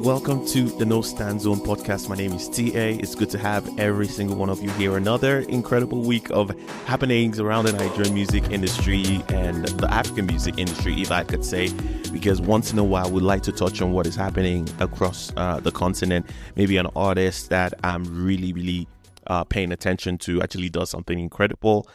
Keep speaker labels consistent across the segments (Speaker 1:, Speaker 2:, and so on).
Speaker 1: welcome to the No Stand Zone podcast. My name is Tiae. It's good to have every single one of you here. Another incredible week of happenings around the Nigerian music industry and the African music industry, if I could say, because once in a while we'd like to touch on what is happening across the continent. Maybe an artist that I'm really paying attention to actually does something incredible.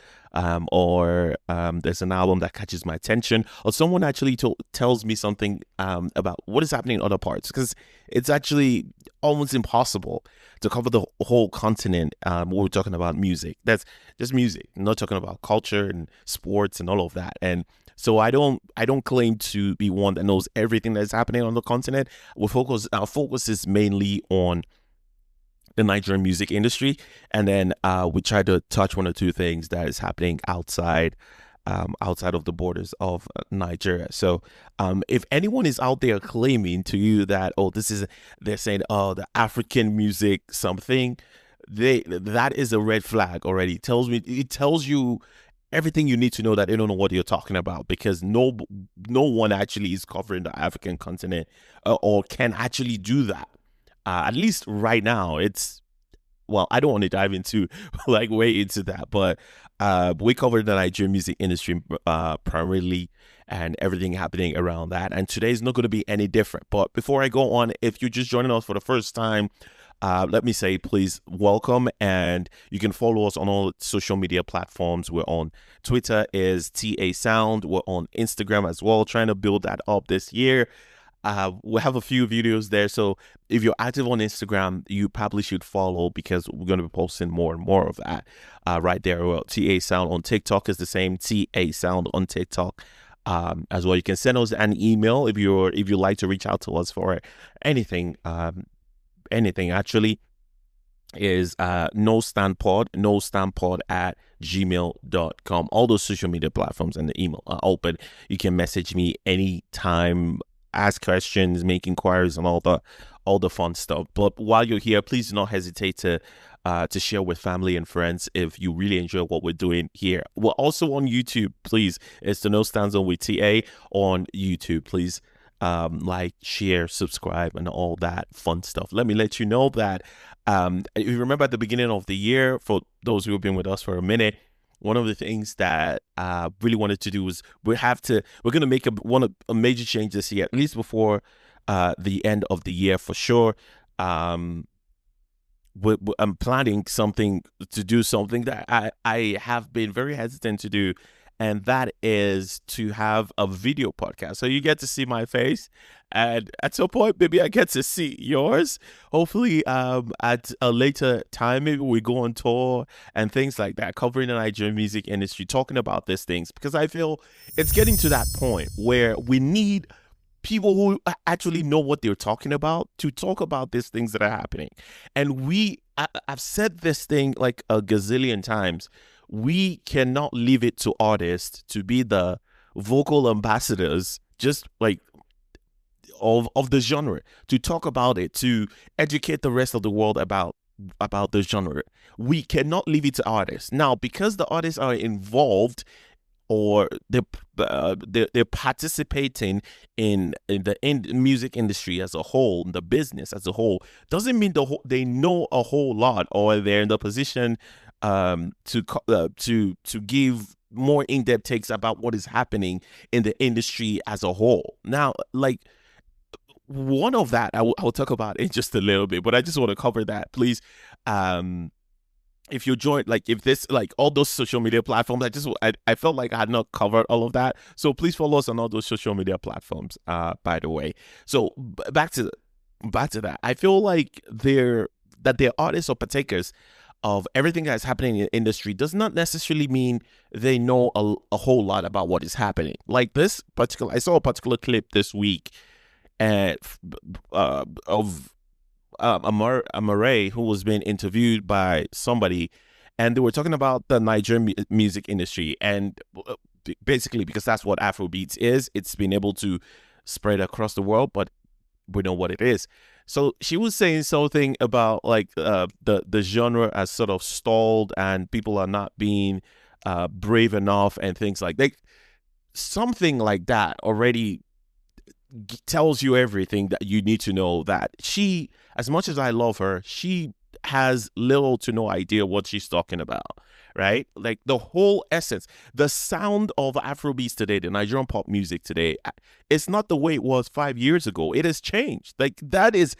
Speaker 1: Or there's an album that catches my attention, or someone actually tells me something about what is happening in other parts, because it's actually almost impossible to cover the whole continent when we're talking about music. That's just music. I'm not talking about culture and sports and all of that. And so I don't claim to be one that knows everything that's happening on the continent. Our focus is mainly on the Nigerian music industry, and then we try to touch one or two things that is happening outside of the borders of Nigeria. So if anyone is out there claiming to you that they're saying the African music something, that is a red flag already. It tells you everything you need to know that they don't know what you're talking about, because no one actually is covering the African continent or can actually do that. At least right now, I don't want to dive into way into that, but we covered the Nigerian music industry primarily and everything happening around that. And today's not going to be any different. But before I go on, if you're just joining us for the first time, let me say, please welcome. And you can follow us on all social media platforms. We're on Twitter is TA Sound. We're on Instagram as well, trying to build that up this year. We have a few videos there, so if you're active on Instagram, you probably should follow, because we're going to be posting more and more of that right there. Well, TA Sound on TikTok is the same, TA Sound on TikTok as well. You can send us an email if you like to reach out to us for anything. Anything actually is nostandpod at gmail.com. All those social media platforms and the email are open. You can message me anytime, ask questions, make inquiries, and all the fun stuff. But while you're here, please do not hesitate to share with family and friends if you really enjoy what we're doing here. We're also on YouTube. Please, it's the No Stand Zone with TA on YouTube. Please like, share, subscribe, and all that fun stuff. Let me let you know that if you remember at the beginning of the year, for those who have been with us for a minute, one of the things that I really wanted to do was we're going to make a major change this year, at least before the end of the year for sure. I'm planning something that I have been very hesitant to do, and that is to have a video podcast. So you get to see my face, and at some point, maybe I get to see yours. Hopefully, at a later time, maybe we go on tour and things like that, covering the Nigerian music industry, talking about these things, because I feel it's getting to that point where we need people who actually know what they're talking about to talk about these things that are happening. And I've said this thing like a gazillion times. We cannot leave it to artists to be the vocal ambassadors, just like of the genre, to talk about it, to educate the rest of the world about the genre. We cannot leave it to artists. Now, because the artists are involved, or they're participating in the music industry as a whole, the business as a whole, doesn't mean they know a whole lot, or they're in the position to give more in-depth takes about what is happening in the industry as a whole. Now, one of that I'll talk about in just a little bit, but I just want to cover that. Please, if you join, if this, all those social media platforms, I felt like I had not covered all of that. So please follow us on all those social media platforms, by the way. So back to that. I feel like they're artists or partakers of everything that's happening in the industry does not necessarily mean they know a whole lot about what is happening. I saw a particular clip this week of Amaeya, who was being interviewed by somebody, and they were talking about the Nigerian music industry, and basically, because that's what Afrobeats is, it's been able to spread across the world, but we know what it is. So she was saying something about the genre has sort of stalled, and people are not being brave enough, and things like that. Something like that already tells you everything that you need to know. That she, as much as I love her, she has little to no idea what she's talking about, right? Like the whole essence, the sound of Afrobeats today, the Nigerian pop music today, it's not the way it was 5 years ago. It has changed. Like that is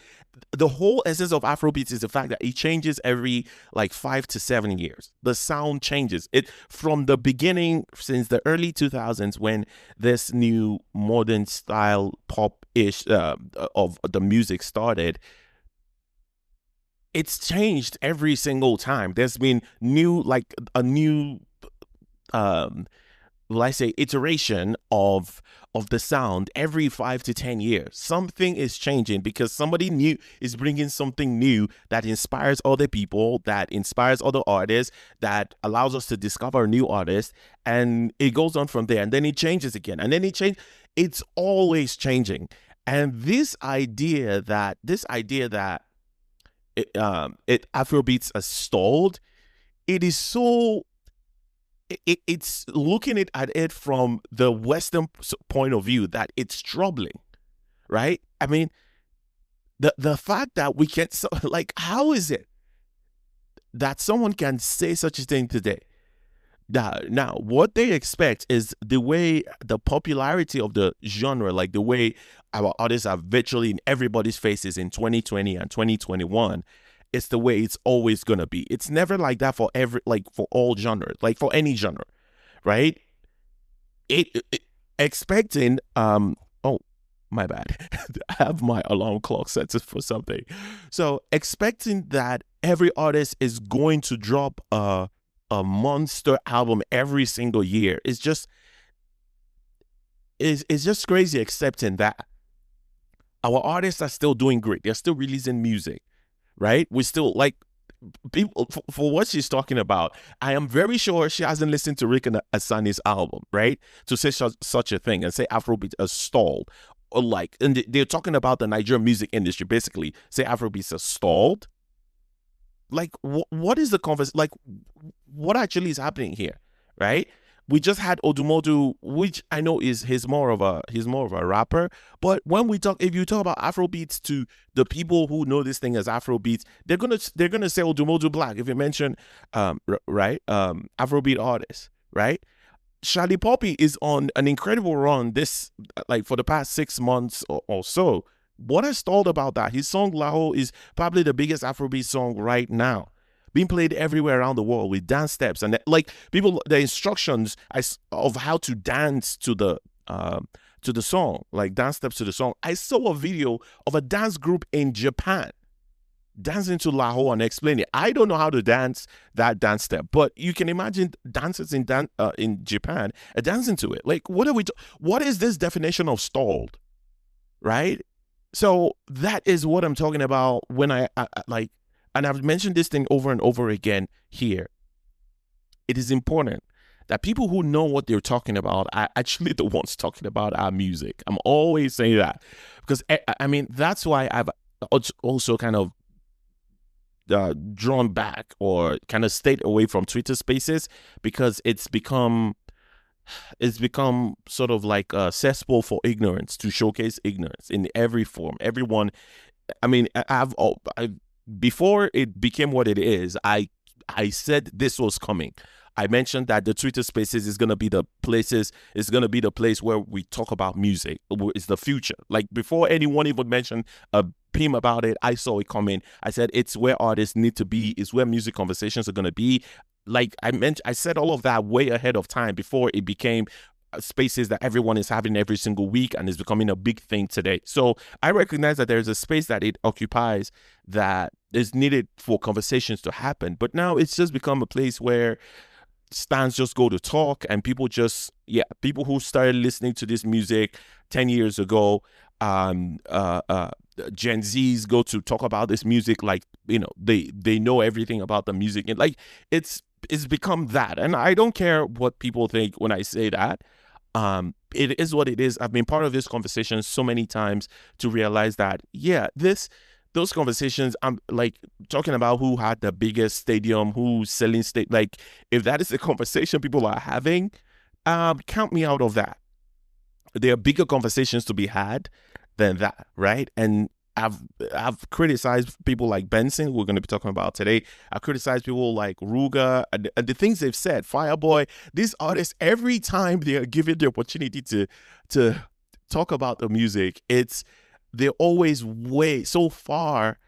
Speaker 1: the whole essence of Afrobeats, is the fact that it changes every like 5 to 7 years. The sound changes. It from the beginning, since the early 2000s, when this new modern style pop-ish of the music started. It's changed every single time. There's been a new will I say, iteration of the sound every 5 to 10 years. Something is changing because somebody new is bringing something new that inspires other people, that inspires other artists, that allows us to discover new artists, and it goes on from there. And then it changes again, and then it changes. It's always changing. And this idea that Afrobeats are stalled, it is so. It's looking at it from the Western point of view that it's troubling, right? I mean, the fact that we can, like, how is it that someone can say such a thing today? Now, what they expect is the popularity of the genre, like the way our artists are virtually in everybody's faces in 2020 and 2021. It's the way it's always gonna be. It's never like that for for all genres, like for any genre, right? Expecting oh, my bad. I have my alarm clock set for something. So expecting that every artist is going to drop a monster album every single year is just crazy. Accepting that our artists are still doing great. They're still releasing music. Right? We still like people for what she's talking about. I am very sure she hasn't listened to Rick and Asani's album, right? To say such a thing and say Afrobeat is stalled, or like, and they're talking about the Nigerian music industry. Basically, say Afrobeat is stalled. Like, what is the conversation? Like, what actually is happening here, right? We just had Odumodu, which I know he's more of a rapper. But when if you talk about Afrobeats to the people who know this thing as Afrobeats, they're gonna say Odumodu Black if you mention Afrobeat artists, right? Shali Poppy is on an incredible run for the past 6 months or so. What has stalled about that? His song Laho is probably the biggest Afrobeat song right now, being played everywhere around the world with dance steps and the instructions of how to dance to the song, like dance steps to the song. I saw a video of a dance group in Japan dancing to Laho and explaining it. I don't know how to dance that dance step, but you can imagine dancers in Japan dancing to it. Like, what is this definition of stalled, right? So that is what I'm talking about when I like. And I've mentioned this thing over and over again here. It is important that people who know what they're talking about are actually the ones talking about our music. I'm always saying that because, I mean, that's why I've also kind of drawn back or kind of stayed away from Twitter Spaces, because it's become sort of like a cesspool for ignorance, to showcase ignorance in every form. Everyone, I mean, before it became what it is, I said this was coming. I mentioned that the Twitter Spaces is going to be the place where we talk about music. It's the future. Like, before anyone even mentioned a pim about it, I saw it coming. I said it's where artists need to be. It's where music conversations are going to be. Like I said all of that way ahead of time before it became spaces that everyone is having every single week and is becoming a big thing today. So I recognize that there's a space that it occupies that is needed for conversations to happen. But now it's just become a place where stans just go to talk, and people who started listening to this music 10 years ago, Gen Zs go to talk about this music like, they know everything about the music, and like it's become that. And I don't care what people think when I say that. It is what it is. I've been part of this conversation so many times to realize that, those conversations, I'm like talking about who had the biggest stadium, who's selling like, if that is the conversation people are having, count me out of that. there are bigger conversations to be had than that, right? And I've criticized people like Benson, we're going to be talking about today. I criticized people like Ruga and the things they've said. Fireboy, these artists, every time they are given the opportunity to talk about the music, they're always way so far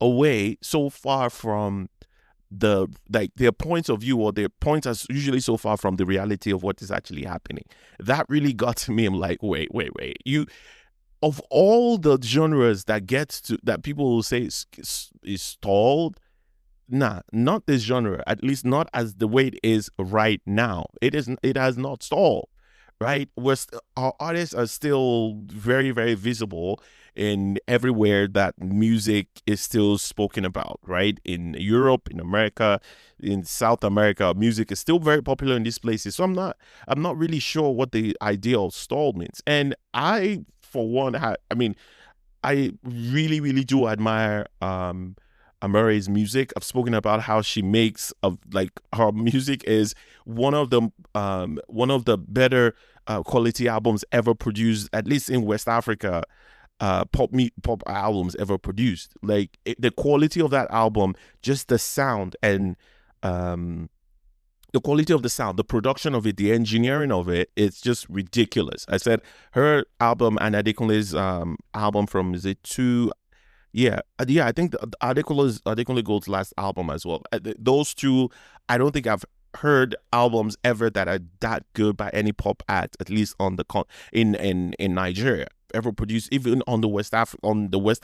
Speaker 1: away, so far from their points of view, or their points are usually so far from the reality of what is actually happening. That really got to me. I'm like, wait, you, of all the genres that people will say is stalled, nah, not this genre, at least not as the way it is right now. It has not stalled, right? Our artists are still very, very visible in everywhere that music is still spoken about, right? In Europe, in America, in South America, music is still very popular in these places. So I'm not really sure what the idea of stall means. And I, for one, I really, really do admire Amaarae's music. I've spoken about how she makes her music is one of the better quality albums ever produced, at least in West Africa. Pop albums ever produced. Like the quality of that album, just the sound and the quality of the sound, the production of it, the engineering of it, it's just ridiculous. I said her album and Adekunle's album from, is it two? Yeah, I think Adekunle Gold's last album as well. Those two, I don't think I've heard albums ever that are that good by any pop act, at least on the in Nigeria, ever produced, even on the West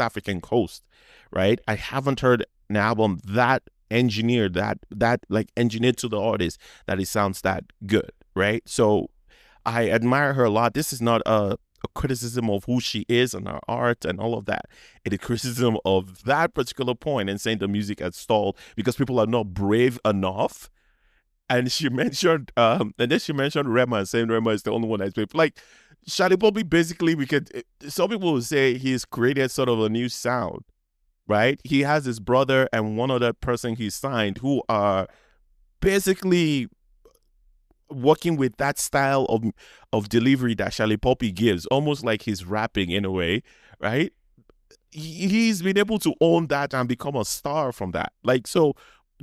Speaker 1: African coast, right? I haven't heard an album that engineered, that like engineered to the artist, that it sounds that good, right? So I admire her a lot. This is not a criticism of who she is and her art and all of that. It is criticism of that particular point and saying the music has stalled because people are not brave enough. And she mentioned, and then she mentioned Rema, saying Rema is the only one that's brave. Like, Shali Bobby, basically, some people will say he's created sort of a new sound, right? He has his brother and one other person he signed who are basically working with that style of delivery that Shali Poppy gives, almost like he's rapping in a way, right? He's been able to own that and become a star from that. Like, so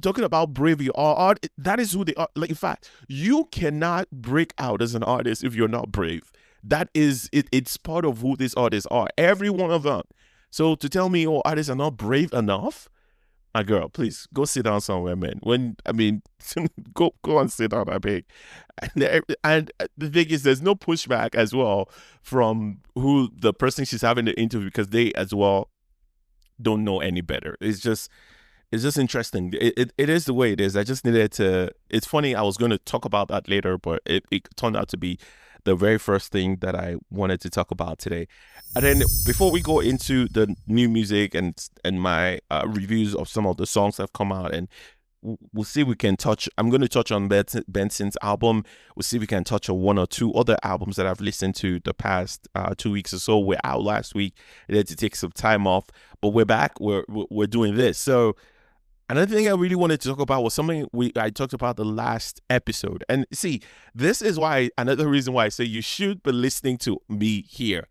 Speaker 1: talking about bravery, art, that is who they are. Like, in fact, you cannot break out as an artist if you're not brave. That is it. It's part of who these artists are, every one of them. So to tell me, artists are not brave enough, my girl, please go sit down somewhere, man. Go and sit down, I beg. And the thing is, there's no pushback as well from who the person she's having the interview, because they as well don't know any better. It's just interesting. It is the way it is. I just needed to. It's funny. I was going to talk about that later, but it turned out to be the very first thing that I wanted to talk about today. And then before we go into the new music and my reviews of some of the songs that have come out, and we'll see if we can touch. I'm going to touch on Benson's album. We'll see if we can touch on one or two other albums that I've listened to the past 2 weeks or so. We're out last week. I had to take some time off, but we're back. We're doing this. So another thing I really wanted to talk about was something I talked about the last episode. And see, this is why, another reason why I say you should be listening to me here.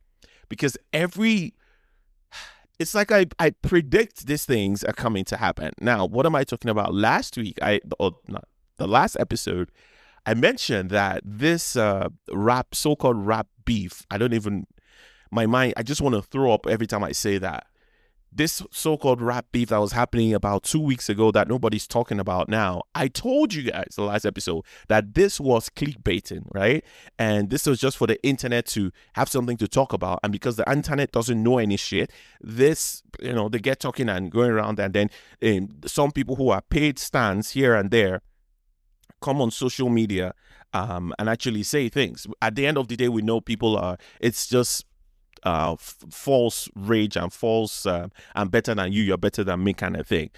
Speaker 1: Because it's like I predict these things are coming to happen. Now, what am I talking about? Last week, the last episode, I mentioned that this so-called rap beef, I just want to throw up every time I say that. This so-called rap beef that was happening about 2 weeks ago that nobody's talking about now. I told you guys the last episode that this was clickbaiting, right? And this was just for the internet to have something to talk about. And because the internet doesn't know any shit, they get talking and going around. And then some people who are paid stans here and there come on social media and actually say things. At the end of the day, we know it's just false rage and false I'm better than you're better than me kind of thing.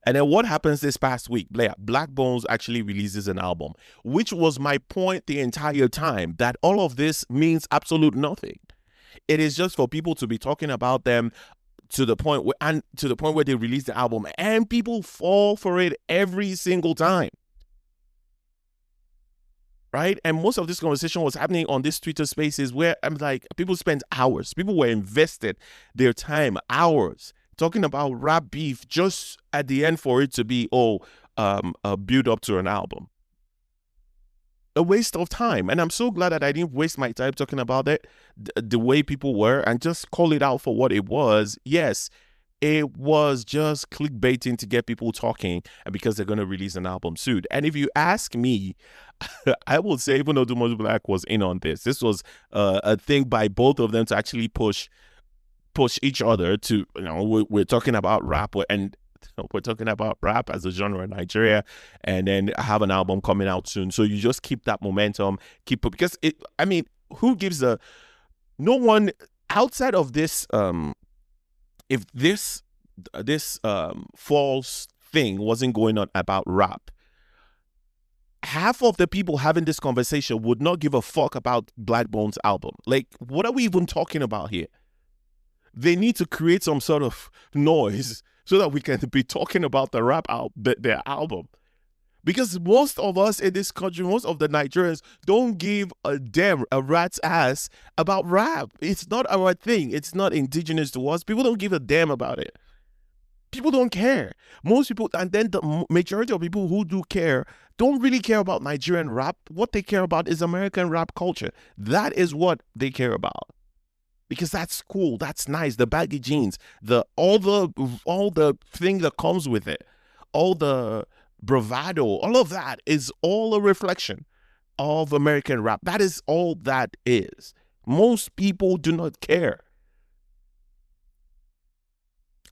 Speaker 1: And then what happens this past week? Black Bones actually releases an album, which was my point the entire time, that all of this means absolute nothing. It is just for people to be talking about them to the point where they release the album, and people fall for it every single time. right? And most of this conversation was happening on these Twitter spaces where I'm like, people spent hours. People were invested their time, hours, talking about rap beef just at the end for it to be, a build up to an album. A waste of time. And I'm so glad that I didn't waste my time talking about it the way people were and just call it out for what it was. Yes, it was just clickbaiting to get people talking, and because they're going to release an album soon. And if you ask me, I will say, even though Dumos Black was in on this was a thing by both of them to actually push each other to, we're talking about rap, and we're talking about rap as a genre in Nigeria, and then have an album coming out soon. So you just keep that momentum, because who gives no one outside of this, if this false thing wasn't going on about rap, half of the people having this conversation would not give a fuck about Black Bone's album. Like, what are we even talking about here? They need to create some sort of noise so that we can be talking about the rap their album. Because most of us in this country, most of the Nigerians don't give a damn, a rat's ass about rap. It's not our thing. It's not indigenous to us. People don't give a damn about it. People don't care. Most people, and then the majority of people who do care don't really care about Nigerian rap. What they care about is American rap culture. That is what they care about. Because that's cool. That's nice. The baggy jeans, all the thing that comes with it, all the bravado, all of that is all a reflection of American rap. That is all that is. Most people do not care.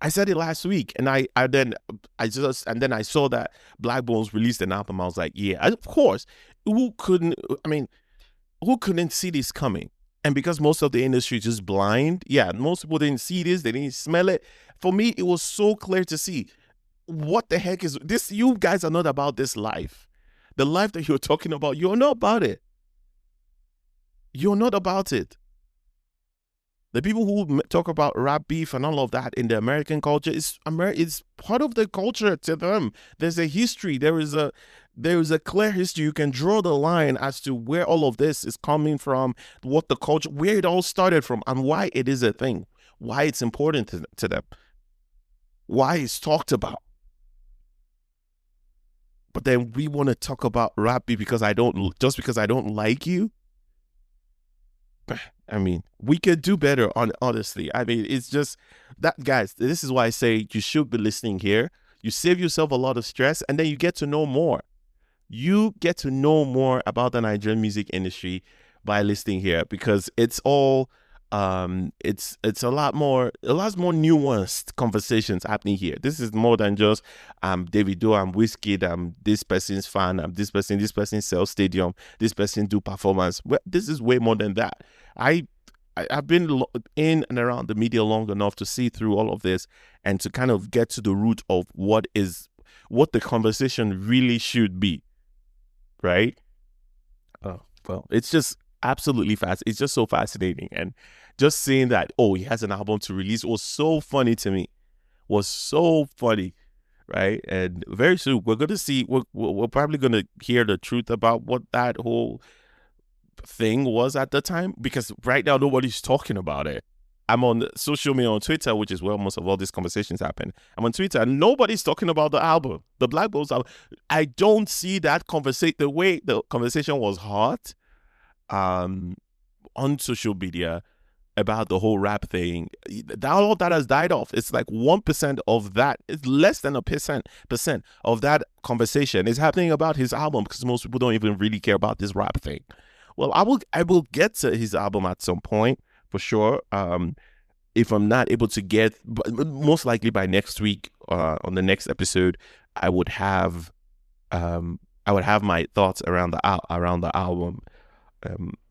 Speaker 1: I said it last week, and then I saw that Black Bones released an album. I was like, yeah, of course. Who couldn't see this coming? And because most of the industry is just blind, most people didn't see this, they didn't smell it. For me, it was so clear to see. What the heck is this? You guys are not about this life. The life that you're talking about, you're not about it. You're not about it. The people who talk about rap beef and all of that in the American culture, it's part of the culture to them. There's a history. There is a clear history. You can draw the line as to where all of this is coming from, what the culture, where it all started from, and why it is a thing, why it's important to them, why it's talked about. But then we want to talk about rap because I don't like you. I mean, we could do better, honestly. I mean, it's just that, guys, this is why I say you should be listening here. You save yourself a lot of stress, and then you get to know more. You get to know more about the Nigerian music industry by listening here, because it's all it's a lot more nuanced conversations happening here. This is more than just Davido, I'm Wizkid, I'm this person's fan, I'm this person sells stadium, this person do performance. Well, this is way more than that. I've been in and around the media long enough to see through all of this and to kind of get to the root of what the conversation really should be, right? Well, it's just absolutely fast. It's just so fascinating. And just seeing that, he has an album to release was so funny to me. Was so funny, right? And very soon we're going to see, we're probably going to hear the truth about what that whole thing was at the time, because right now nobody's talking about it. I'm on social media, on Twitter, which is where most of all these conversations happen. I'm on Twitter and nobody's talking about the album, the Black Bones album. I don't see that conversation, the way the conversation was hot on social media about the whole rap thing. All of that has died off. It's like 1% of that. It's less than a percent of that conversation is happening about his album, because most people don't even really care about this rap thing. Well, I will get to his album at some point for sure. If I'm not able to get, most likely by next week, on the next episode, I would have my thoughts around the album.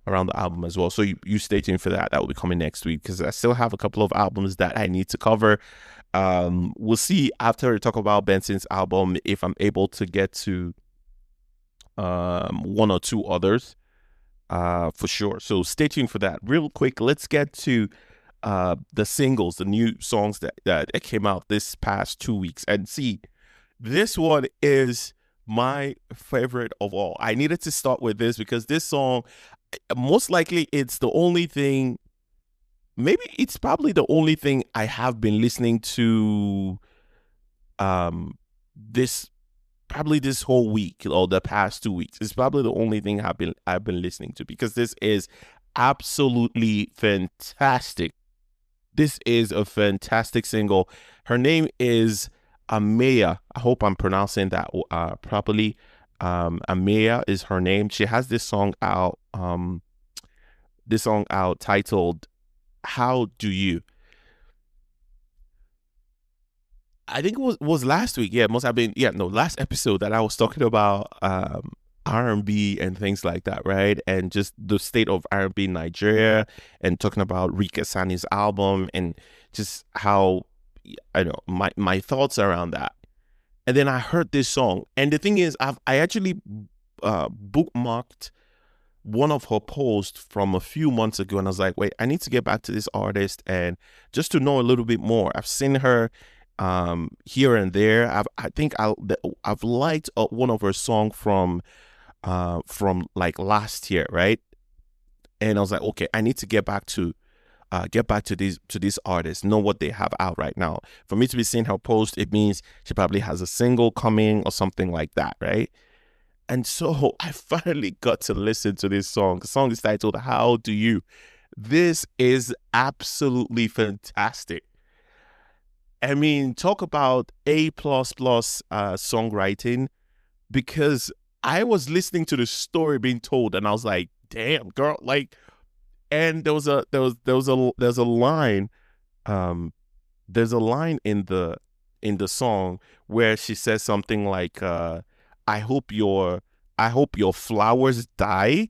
Speaker 1: Around the album as well. So you stay tuned for that. That will be coming next week, because I still have a couple of albums that I need to cover. We'll see after I talk about Benson's album if I'm able to get to one or two others for sure. So stay tuned for that. Real quick, let's get to the singles, the new songs that came out this past 2 weeks. And see, this one is my favorite of all. I needed to start with this because this song, most likely, it's the only thing. Maybe it's probably the only thing I have been listening to. This probably this whole week or the past 2 weeks. It's probably the only thing I've been listening to because this is absolutely fantastic. This is a fantastic single. Her name is Amaeya. I hope I'm pronouncing that properly. Amaeya is her name. She has this song out. This song out titled "How Do You." I think it was last week. Yeah, it must have been. Yeah, no, last episode that I was talking about R&B and things like that, right? And just the state of R&B in Nigeria, and talking about Rika Sani's album, and just how I know my thoughts around that. And then I heard this song, and the thing is, I actually bookmarked one of her posts from a few months ago, and I was like, wait, I need to get back to this artist and just to know a little bit more. I've seen her here and there. I've liked one of her song from like last year, right? And I was like, okay, I need to get back to these artists, know what they have out right now. For me to be seeing her post, it means she probably has a single coming or something like that, right? And so I finally got to listen to this song. The song is titled "How Do You." This is absolutely fantastic. I mean, talk about songwriting, because I was listening to the story being told, and I was like, "Damn, girl!" Like, and there's a line, um, there's a line in the song where she says something like, "I hope your I hope your flowers die,"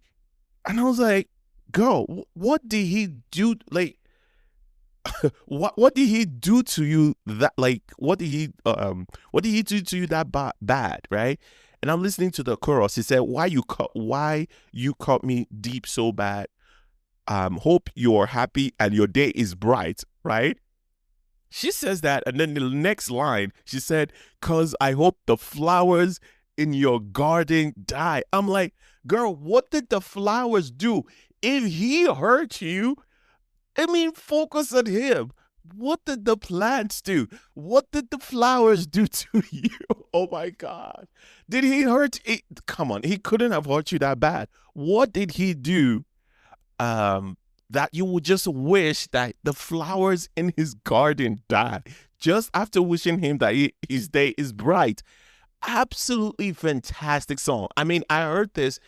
Speaker 1: and I was like, "Girl, what did he do? Like, what did he do to you that like what did he do to you that bad, right?" And I'm listening to the chorus. He said, why you cut me deep so bad? Hope you're happy and your day is bright, right? She says that, and then the next line she said, "Cause I hope the flowers in your garden die." I'm like, girl, what did the flowers do? If he hurt you, I mean, focus on him. What did the plants do? What did the flowers do to you? Oh my God. Did he hurt it? Come on, he couldn't have hurt you that bad. What did he do that you would just wish that the flowers in his garden die? Just after wishing him that his day is bright. Absolutely fantastic song. I mean, I heard this.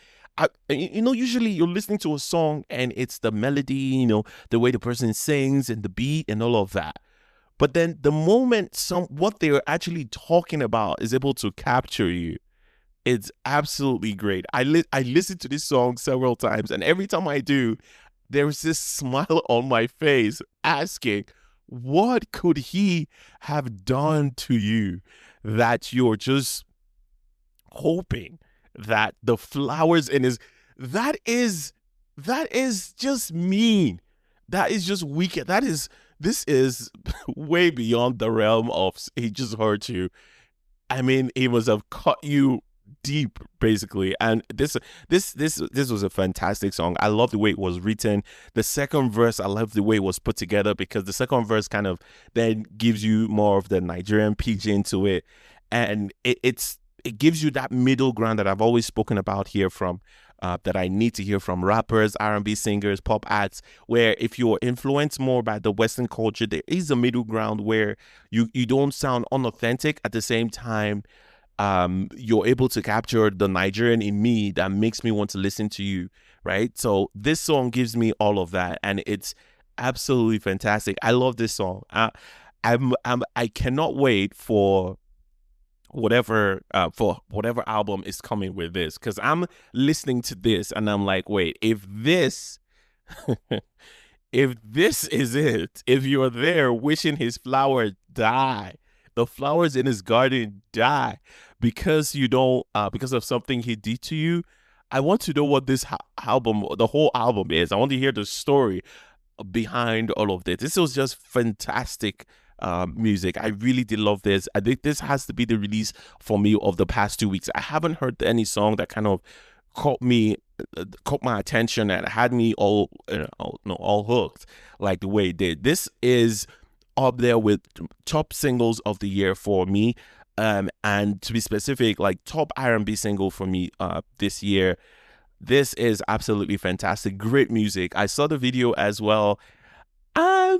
Speaker 1: Usually you're listening to a song and it's the melody, the way the person sings and the beat and all of that. But then the moment what they're actually talking about is able to capture you, it's absolutely great. I listened to this song several times, and every time I do, there's this smile on my face asking, what could he have done to you that you're just hoping that the flowers in his that is just mean. That is just wicked. This is way beyond the realm of he just hurt you. I mean, he must have cut you deep, basically. And this was a fantastic song. I love the way it was written. The second verse, I love the way it was put together, because the second verse kind of then gives you more of the Nigerian pidgin to it, and it gives you that middle ground that I've always spoken about here from. That I need to hear from rappers, R&B singers, pop acts, where if you're influenced more by the Western culture, there is a middle ground where you don't sound unauthentic. At the same time, you're able to capture the Nigerian in me that makes me want to listen to you, right? So this song gives me all of that, and it's absolutely fantastic. I love this song. I cannot wait for whatever album is coming with this, because I'm listening to this and I'm like, wait, if this if this is it, if you're there wishing his flower die, the flowers in his garden die because you don't because of something he did to you, I want to know what this album, the whole album is. I want to hear the story behind all of this. This was just fantastic music. I really did love this. I think this has to be the release for me of the past 2 weeks. I haven't heard any song that kind of caught my attention and had me all hooked like the way it did. This is up there with top singles of the year for me, and to be specific, like top R&B single for me this year. This is absolutely fantastic. Great music. I saw the video as well. Well,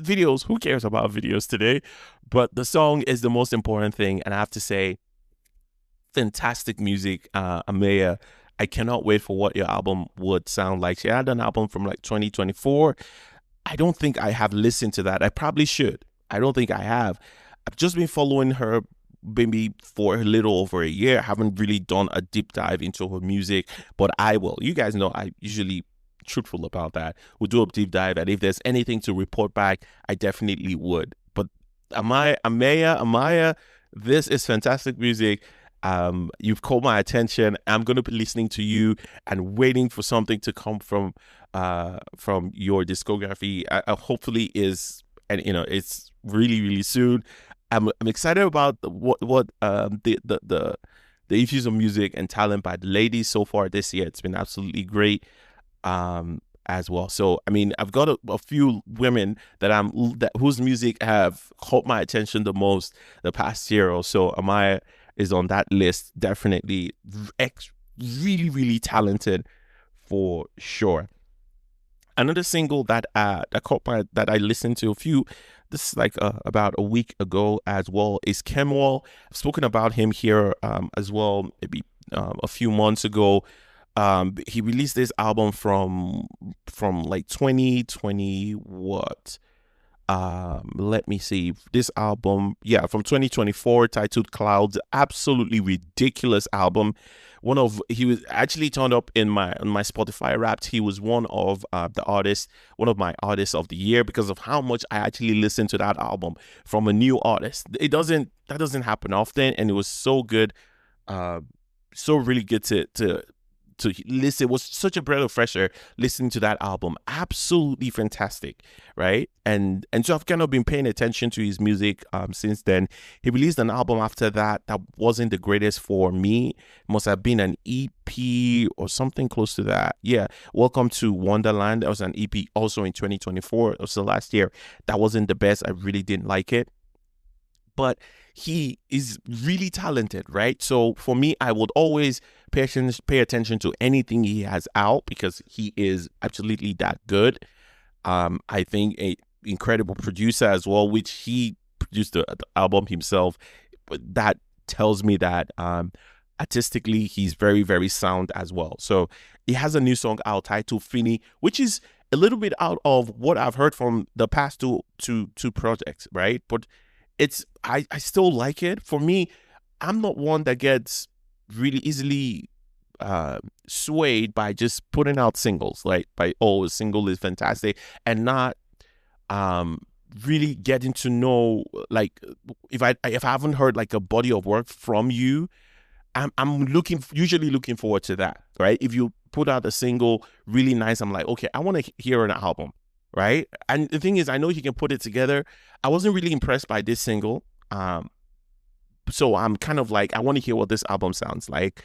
Speaker 1: videos, who cares about videos today? But the song is the most important thing, and I have to say, fantastic music. Amaeya, I cannot wait for what your album would sound like. She had an album from like 2024. I don't think I have listened to that. I probably should. I don't think I have. I've just been following her maybe for a little over a year. I haven't really done a deep dive into her music, but I will. You guys know I usually truthful about that. We'll do a deep dive, and if there's anything to report back, I definitely would. But Amaeya, this is fantastic music. You've caught my attention. I'm going to be listening to you and waiting for something to come from your discography. Hopefully it's really, really soon. I'm excited about the issues of music and talent by the ladies so far this year. It's been absolutely great as well. So I mean, I've got a few women whose music have caught my attention the most the past year or so. Amaeya is on that list, definitely. Really, really talented for sure. Another single that that I listened to this is like about a week ago as well, is Kemuel. I've spoken about him here as well, maybe a few months ago. He released this album from like 2020 what? Let me see. This album, from 2024, titled Clouds. Absolutely ridiculous album. He was actually turned up on my Spotify Wrapped. He was one of one of my artists of the year, because of how much I actually listened to that album from a new artist. That doesn't happen often, and it was so good. So really good to listen. It was such a breath of fresh air listening to that album. Absolutely fantastic, right? And so I've kind of been paying attention to his music since then. He released an album after that wasn't the greatest for me. It must have been an EP or something close to that. Yeah, Welcome to Wonderland. That was an EP also in 2024, also last year. That wasn't the best. I really didn't like it. But he is really talented, right? So for me, I would always pay attention to anything he has out, because he is absolutely that good. I think an incredible producer as well, which he produced the album himself. But that tells me that artistically he's very, very sound as well. So he has a new song out titled Fini, which is a little bit out of what I've heard from the past two projects, right? But I still like it. For me, I'm not one that gets really easily swayed by just putting out singles, like a single is fantastic, and not really getting to know, like, if I haven't heard like a body of work from you, I'm usually looking forward to that, right? If you put out a single really nice, I'm like, okay, I want to hear an album. Right. And the thing is, I know he can put it together. I wasn't really impressed by this single. So I'm kind of like, I want to hear what this album sounds like.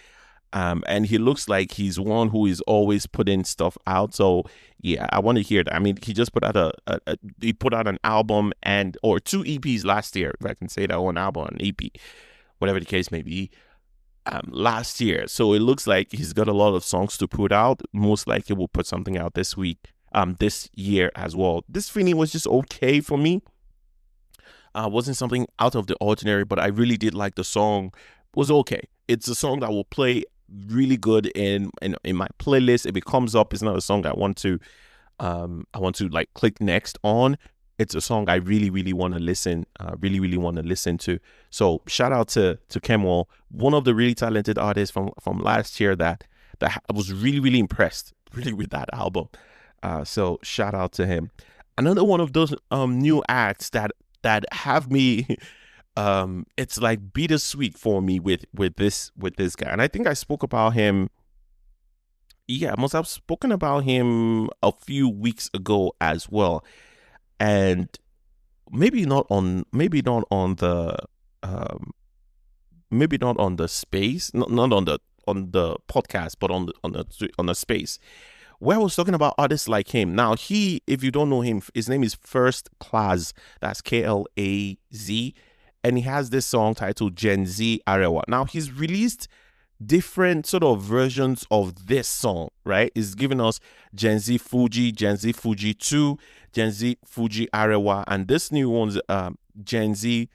Speaker 1: And he looks like he's one who is always putting stuff out. So yeah, I want to hear that. I mean, he just put out he put out an album or two EPs last year, if I can say that, one album, an EP, whatever the case may be, last year. So it looks like he's got a lot of songs to put out. Most likely we'll put something out this year as well. This Fini was just okay for me. Wasn't something out of the ordinary, but I really did like the song. It was okay. It's a song that will play really good in my playlist. If it comes up, it's not a song I want to like click next on. It's a song I really, really want to listen, to. So shout out to Kemuel, one of the really talented artists from last year that I was really, really impressed really with that album. So shout out to him. Another one of those new acts that have me it's like bittersweet for me with this guy. And I think I spoke about him. Yeah, I must have spoken about him a few weeks ago as well. and maybe not on the um, maybe not on the space, not on the podcast, but on the space where I was talking about artists like him. Now, if you don't know him, his name is FirstKlaz. That's KLAZ. And he has this song titled Gen Z Arewa. Now, he's released different sort of versions of this song, right? He's giving us Gen Z Fuji, Gen Z Fuji 2, Gen Z Fuji Arewa, and this new one's Gen Z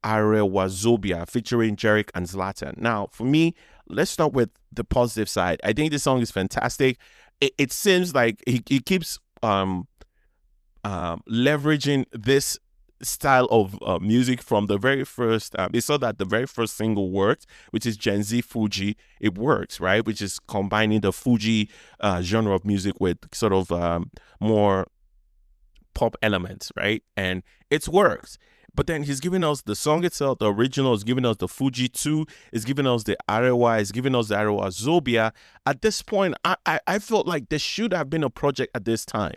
Speaker 1: Arewa Zobia featuring Jerick and Zlatan. Now, for me, let's start with the positive side. I think this song is fantastic. It seems like he keeps leveraging this style of music from the very first. They saw that the very first single worked, which is Gen Z Fuji. It works, right? Which is combining the Fuji genre of music with sort of more pop elements, right? And it's worked. But then he's giving us the song itself, the original is giving us the Fuji 2, is giving us the Arewa, is giving us the Arewa Zobia. At this point, I felt like there should have been a project at this time.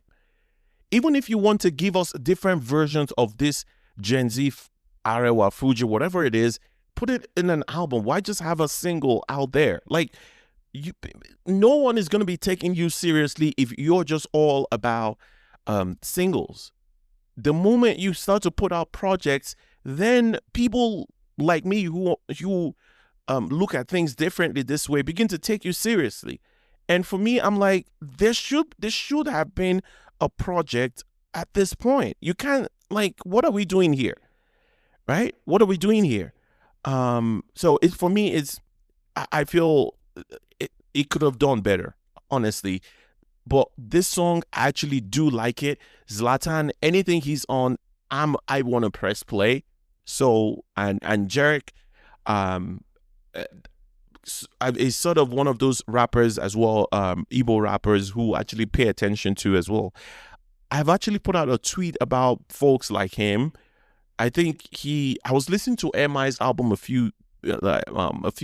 Speaker 1: Even if you want to give us different versions of this Gen Z Arewa, Fuji, whatever it is, put it in an album. Why just have a single out there? Like, no one is going to be taking you seriously if you're just all about singles. The moment you start to put out projects, then people like me who look at things differently this way begin to take you seriously. And for me, I'm like, there should have been a project at this point. You can't, like, what are we doing here? Right? What are we doing here? So for me, I feel it could have done better, honestly. But this song, I actually do like it. Zlatan, anything he's on, I want to press play. So and Jerick, is sort of one of those rappers as well, Igbo rappers who actually pay attention to as well. I've actually put out a tweet about folks like him. I think I was listening to MI's album a few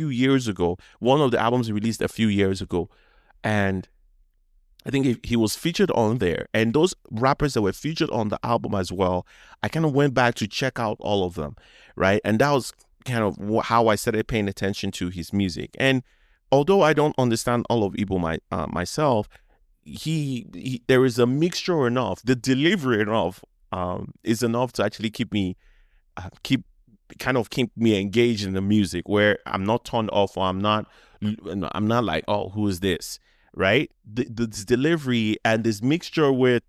Speaker 1: years ago. One of the albums he released a few years ago, and I think he was featured on there. And those rappers that were featured on the album as well, I kind of went back to check out all of them, right? And that was kind of how I started paying attention to his music. And although I don't understand all of Igbo myself, there is a mixture enough. The delivery enough is enough to actually keep me engaged in the music, where I'm not turned off, or I'm not like, oh, who is this? Right? This delivery and this mixture with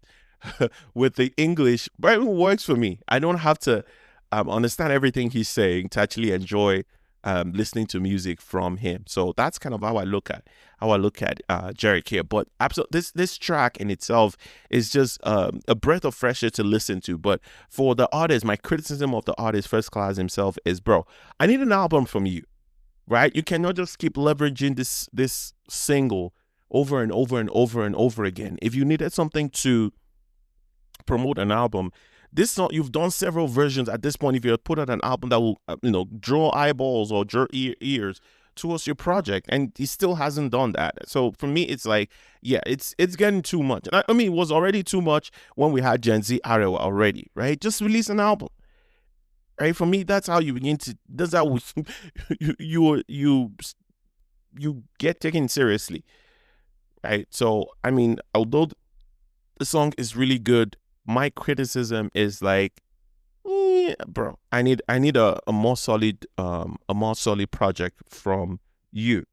Speaker 1: the English, but it works for me. I don't have to understand everything he's saying to actually enjoy listening to music from him. So that's kind of how I look at Jerick here. But absolutely, this track in itself is just a breath of fresh air to listen to. But for the artist, my criticism of the artist FirstKlaz himself is, bro, I need an album from you, right? You cannot just keep leveraging this single over and over and over and over again. If you needed something to promote an album, you've done several versions at this point. If you put out an album that will draw eyeballs or draw ears towards your project, and he still hasn't done that. So for me, it's like, yeah, it's getting too much. I mean, it was already too much when we had Gen Z Arewa already, right? Just release an album, right? For me, that's how you begin to. That's how you get taken seriously. Right. So, I mean, although the song is really good, my criticism is like, bro, I need a more solid project from you.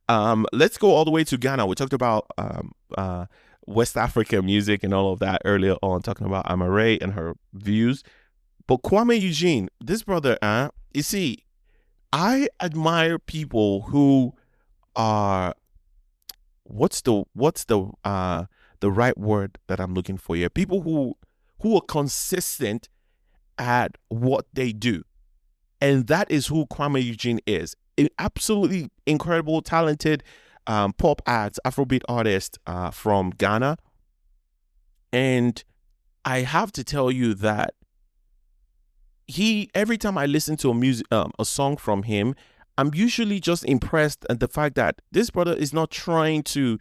Speaker 1: Let's go all the way to Ghana. We talked about West African music and all of that earlier on, talking about Amaeya and her views. But Kwame Eugene, this brother, you see, I admire people who are, what's the right word that I'm looking for here? People who are consistent at what they do. And that is who Kwame Eugene is. An absolutely incredible, talented pop act, Afrobeat artist from Ghana. And I have to tell you that every time I listen to a song from him, I'm usually just impressed at the fact that this brother is not trying to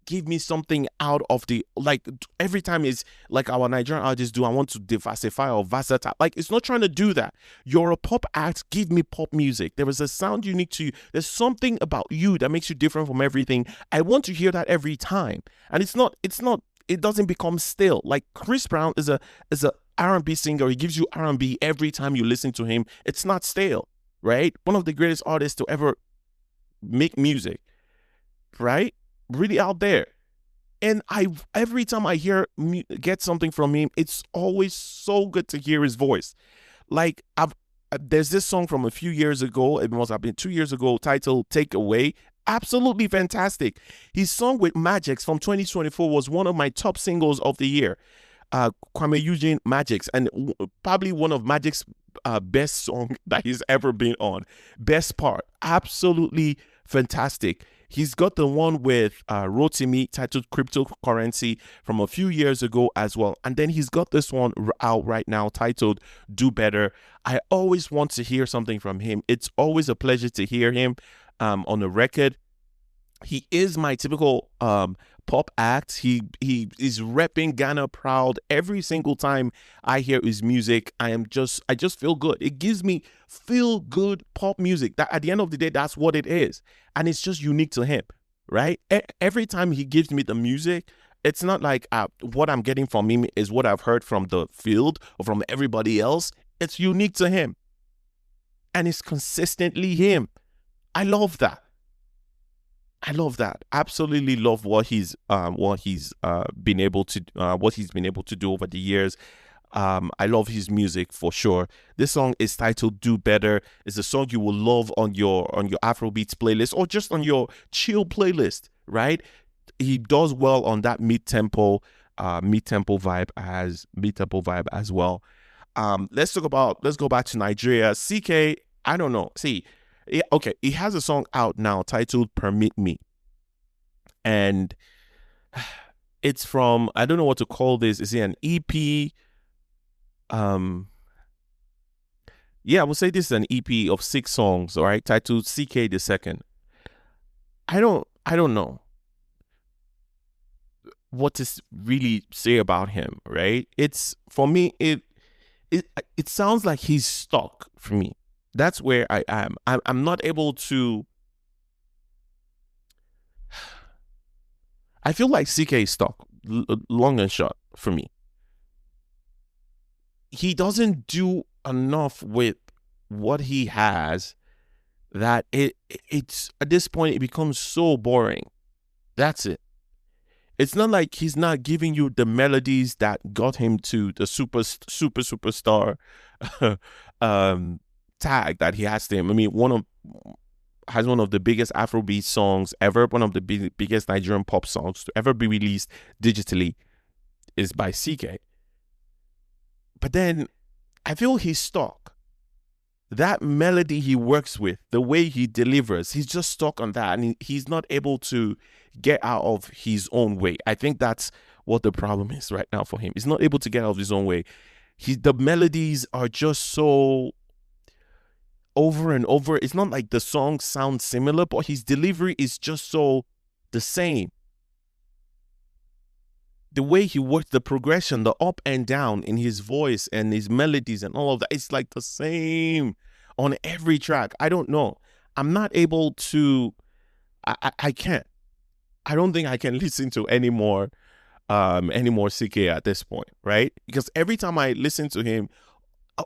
Speaker 1: give me something out of the, like, every time it's like our Nigerian artists do, I want to diversify or versatile. Like, it's not trying to do that. You're a pop act, give me pop music. There is a sound unique to you. There's something about you that makes you different from everything. I want to hear that every time. And it doesn't become stale. Like, Chris Brown is a R&B singer. He gives you R&B every time you listen to him. It's not stale, right? One of the greatest artists to ever make music, right? Really out there. And every time I get something from him, it's always so good to hear his voice. Like, there's this song from a few years ago, it must have been 2 years ago, titled Take Away. Absolutely fantastic. His song with Magix from 2024 was one of my top singles of the year. Kwame Eugene, Magix, and probably one of Magic's best song that he's ever been on. Best part, absolutely fantastic. He's got the one with Rotimi titled Cryptocurrency from a few years ago as well. And then he's got this one out right now titled Do Better. I always want to hear something from him. It's always a pleasure to hear him on the record. He is my typical pop act. He is repping Ghana proud every single time I hear his music. I just feel good. It gives me feel good pop music. That at the end of the day, that's what it is, and it's just unique to him, right? Every time he gives me the music, it's not like what I'm getting from him is what I've heard from the field or from everybody else. It's unique to him, and it's consistently him. I love that. Absolutely love what he's been able to do over the years. I love his music for sure. This song is titled Do Better. It's a song you will love on your Afrobeats playlist or just on your chill playlist, right? He does well on that mid-tempo vibe as well. Let's go back to Nigeria. Ckay, I don't know. Okay, he has a song out now titled Permit Me. And it's from, I don't know what to call this. Is it an EP? Yeah, I would say this is an EP of 6 songs, all right, titled Ckay the Second. I don't know what to really say about him, right? It's, for me, it sounds like he's stuck for me. That's where I am. I'm not able to. I feel like Ckay is stuck, long and short, for me. He doesn't do enough with what he has that it's at this point it becomes so boring. That's it. It's not like he's not giving you the melodies that got him to the superstar tag that he has to him. I mean, has one of the biggest Afrobeat songs ever, one of the biggest Nigerian pop songs to ever be released digitally is by Ckay. But then I feel he's stuck. That melody he works with, the way he delivers, he's just stuck on that, and he's not able to get out of his own way. I think that's what the problem is right now for him. He's not able to get out of his own way. The melodies are just so over and over. It's not like the songs sound similar, but his delivery is just so the same. The way he works the progression, the up and down in his voice and his melodies and all of that, it's like the same on every track. I don't know. I'm not able to, I can't. I don't think I can listen to any more Ckay at this point, right? Because every time I listen to him,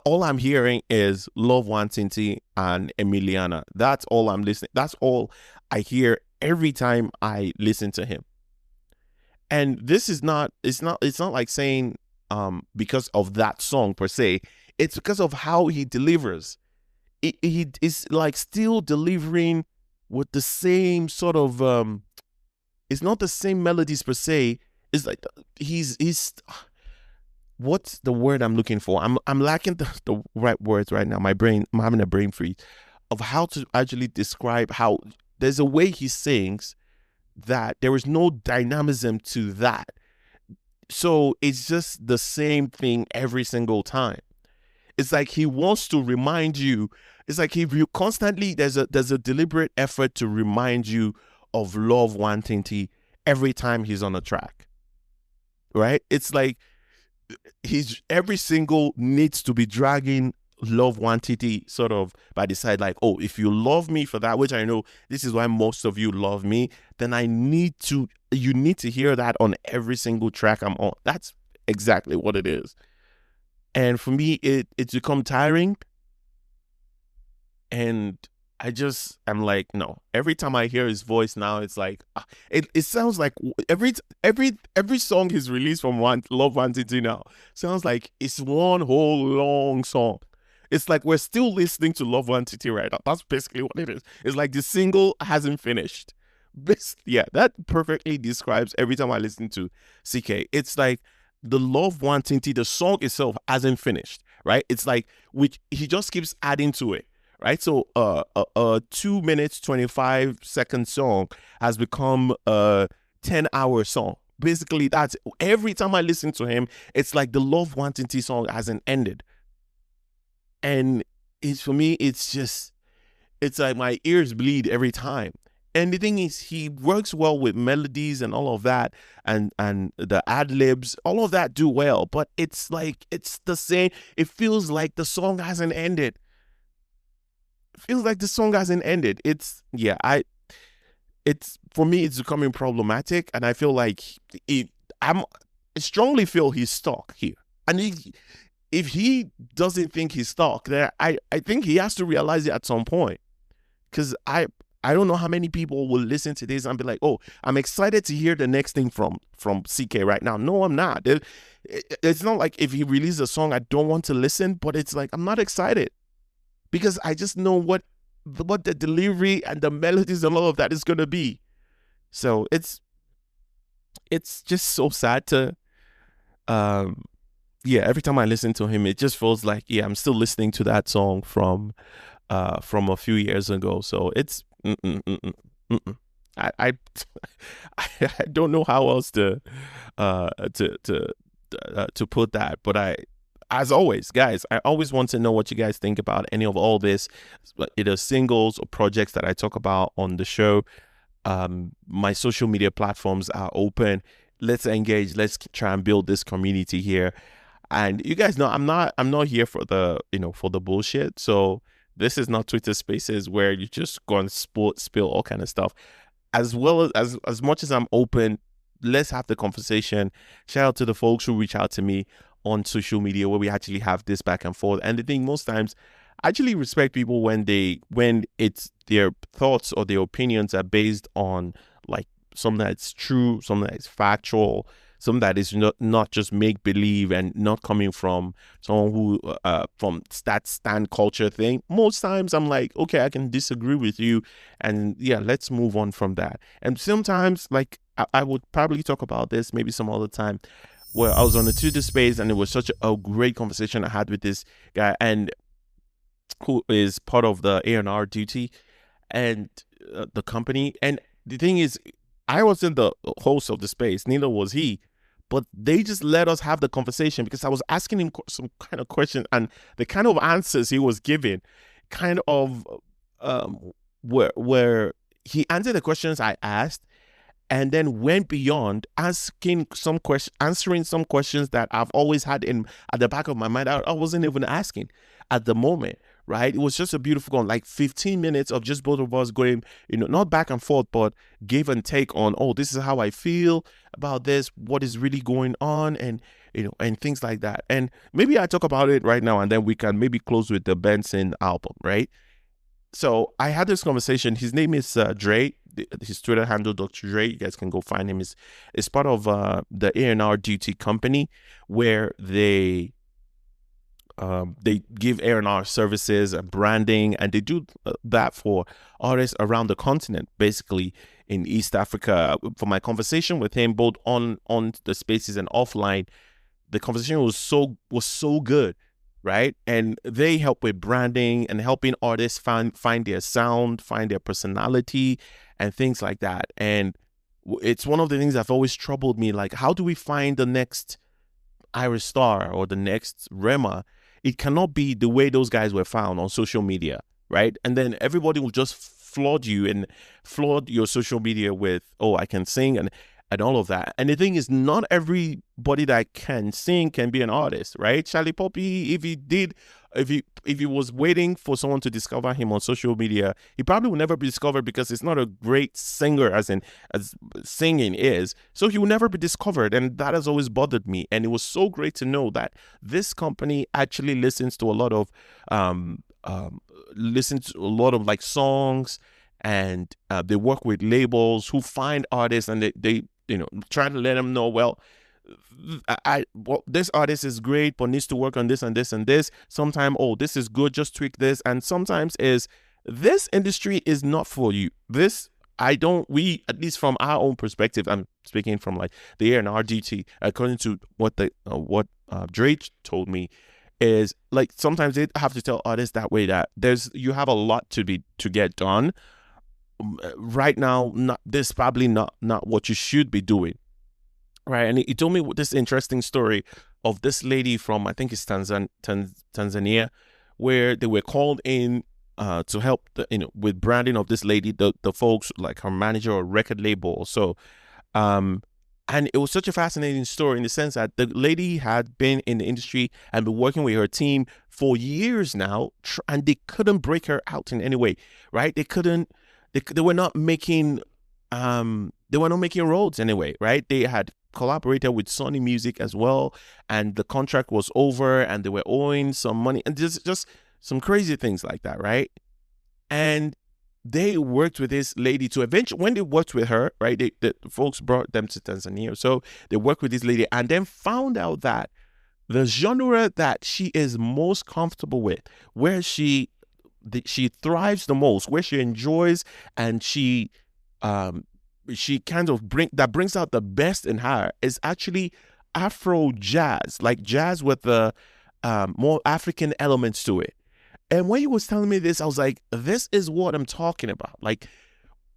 Speaker 1: all I'm hearing is Love Wantinti and Emiliana. That's all I'm listening. That's all I hear every time I listen to him. And this is not, it's not like saying because of that song per se. It's because of how he delivers. He is like still delivering with the same sort of it's not the same melodies per se. It's like he's what's the word I'm looking for? I'm lacking the right words right now. I'm having a brain freeze of how to actually describe how there's a way he sings that there is no dynamism to that. So it's just the same thing every single time. It's like he wants to remind you. It's like you constantly, there's a deliberate effort to remind you of Love Wantinti every time he's on a track, right? It's like he's every single needs to be dragging love quantity sort of by the side, like, oh, if you love me for that, which I know this is why most of you love me, then you need to hear that on every single track I'm on. That's exactly what it is. And for me, it's become tiring. And I'm like, no. Every time I hear his voice now, it's like it sounds like every song he's released from Love Quantity now sounds like it's one whole long song. It's like we're still listening to Love Quantity right now. That's basically what it is. It's like the single hasn't finished. Yeah, that perfectly describes every time I listen to CK. It's like the Love Quantity, the song itself hasn't finished, right? It's like he just keeps adding to it. Right, so a 2 minutes 25-second song has become a 10-hour song. Basically, that's every time I listen to him, it's like the Love Quantity song hasn't ended, and for me, it's like my ears bleed every time. And the thing is, he works well with melodies and all of that, and the ad libs, all of that do well. But it's like it's the same. It feels like the song hasn't ended. Feels like the song hasn't ended. It's for me, it's becoming problematic, and I feel like I strongly feel he's stuck here. And if he doesn't think he's stuck there, I think he has to realize it at some point. Because I don't know how many people will listen to this and be like, oh, I'm excited to hear the next thing from CK right now. No, I'm not. It's not like if he releases a song, I don't want to listen, but it's like I'm not excited. Because I just know what the delivery and the melodies and all of that is going to be. So it's just so sad to, every time I listen to him, it just feels like, I'm still listening to that song from a few years ago. So it's, I don't know how else to put that, but as always, guys, I always want to know what you guys think about any of all this, either singles or projects that I talk about on the show. My social media platforms are open. Let's engage. Let's try and build this community here. And you guys know I'm not here for the bullshit. So this is not Twitter Spaces where you just go and spill all kind of stuff. As well as much as I'm open, let's have the conversation. Shout out to the folks who reach out to me on social media where we actually have this back and forth. And the thing, most times I actually respect people when it's their thoughts or their opinions are based on like something that's true, something that's factual, something that is not just make believe and not coming from someone who from that stand culture thing. Most times I'm like, okay, I can disagree with you, and let's move on from that. And sometimes, like, I would probably talk about this maybe some other time, where I was on a Twitter space and it was such a great conversation I had with this guy, and who is part of the A&R duty and the company. And the thing is, I wasn't the host of the space, neither was he, but they just let us have the conversation because I was asking him some kind of questions, and the kind of answers he was giving kind of where he answered the questions I asked, and then went beyond answering some questions that I've always had at the back of my mind. I wasn't even asking at the moment, right? It was just a beautiful, like 15 minutes of just both of us going, not back and forth, but give and take on, oh, this is how I feel about this, what is really going on, and and things like that. And maybe I talk about it right now, and then we can maybe close with the Benson album, right? So I had this conversation. His name is Dre. His Twitter handle, Dr. Dre. You guys can go find him. It's part of the A&R duty company, where they give A&R services and branding, and they do that for artists around the continent, basically in East Africa. For my conversation with him, both on the spaces and offline, the conversation was so good. Right. And they help with branding and helping artists find their sound, find their personality and things like that. And it's one of the things that always troubled me. Like, how do we find the next Iris Star or the next Rema? It cannot be the way those guys were found on social media. Right. And then everybody will just flood you and flood your social media with, oh, I can sing. And and all of that. And the thing is, not everybody that can sing can be an artist, right? Charlie Poppy, if he was waiting for someone to discover him on social media, he probably would never be discovered because he's not a great singer as singing is. So he will never be discovered. And that has always bothered me. And it was so great to know that this company actually listens to a lot of like songs, and they work with labels who find artists, and they try to let them know, well, this artist is great but needs to work on this and this and this. Sometimes, oh, this is good, just tweak this. And sometimes is, this industry is not for you. We, at least from our own perspective, I'm speaking from like the A&R duty, according to what Drake told me, is like sometimes they have to tell artists that way that you have a lot to get done right now. This probably not what you should be doing, right? And he told me this interesting story of this lady from, I think it's Tanzania, where they were called in to help with branding of this lady, the folks like her manager or record label. So and it was such a fascinating story in the sense that the lady had been in the industry and been working with her team for years now, and they couldn't break her out in any way, right? They were not making roads anyway, right? They had collaborated with Sony Music as well, and the contract was over, and they were owing some money, and just some crazy things like that, right? And they worked with this lady to eventually, when they worked with her, right, the folks brought them to Tanzania. So they worked with this lady and then found out that the genre that she is most comfortable with, where she thrives the most, where she enjoys, and she kind of brings out the best in her, is actually Afro jazz, like jazz with the more African elements to it. And when he was telling me this, I was like, this is what I'm talking about. Like,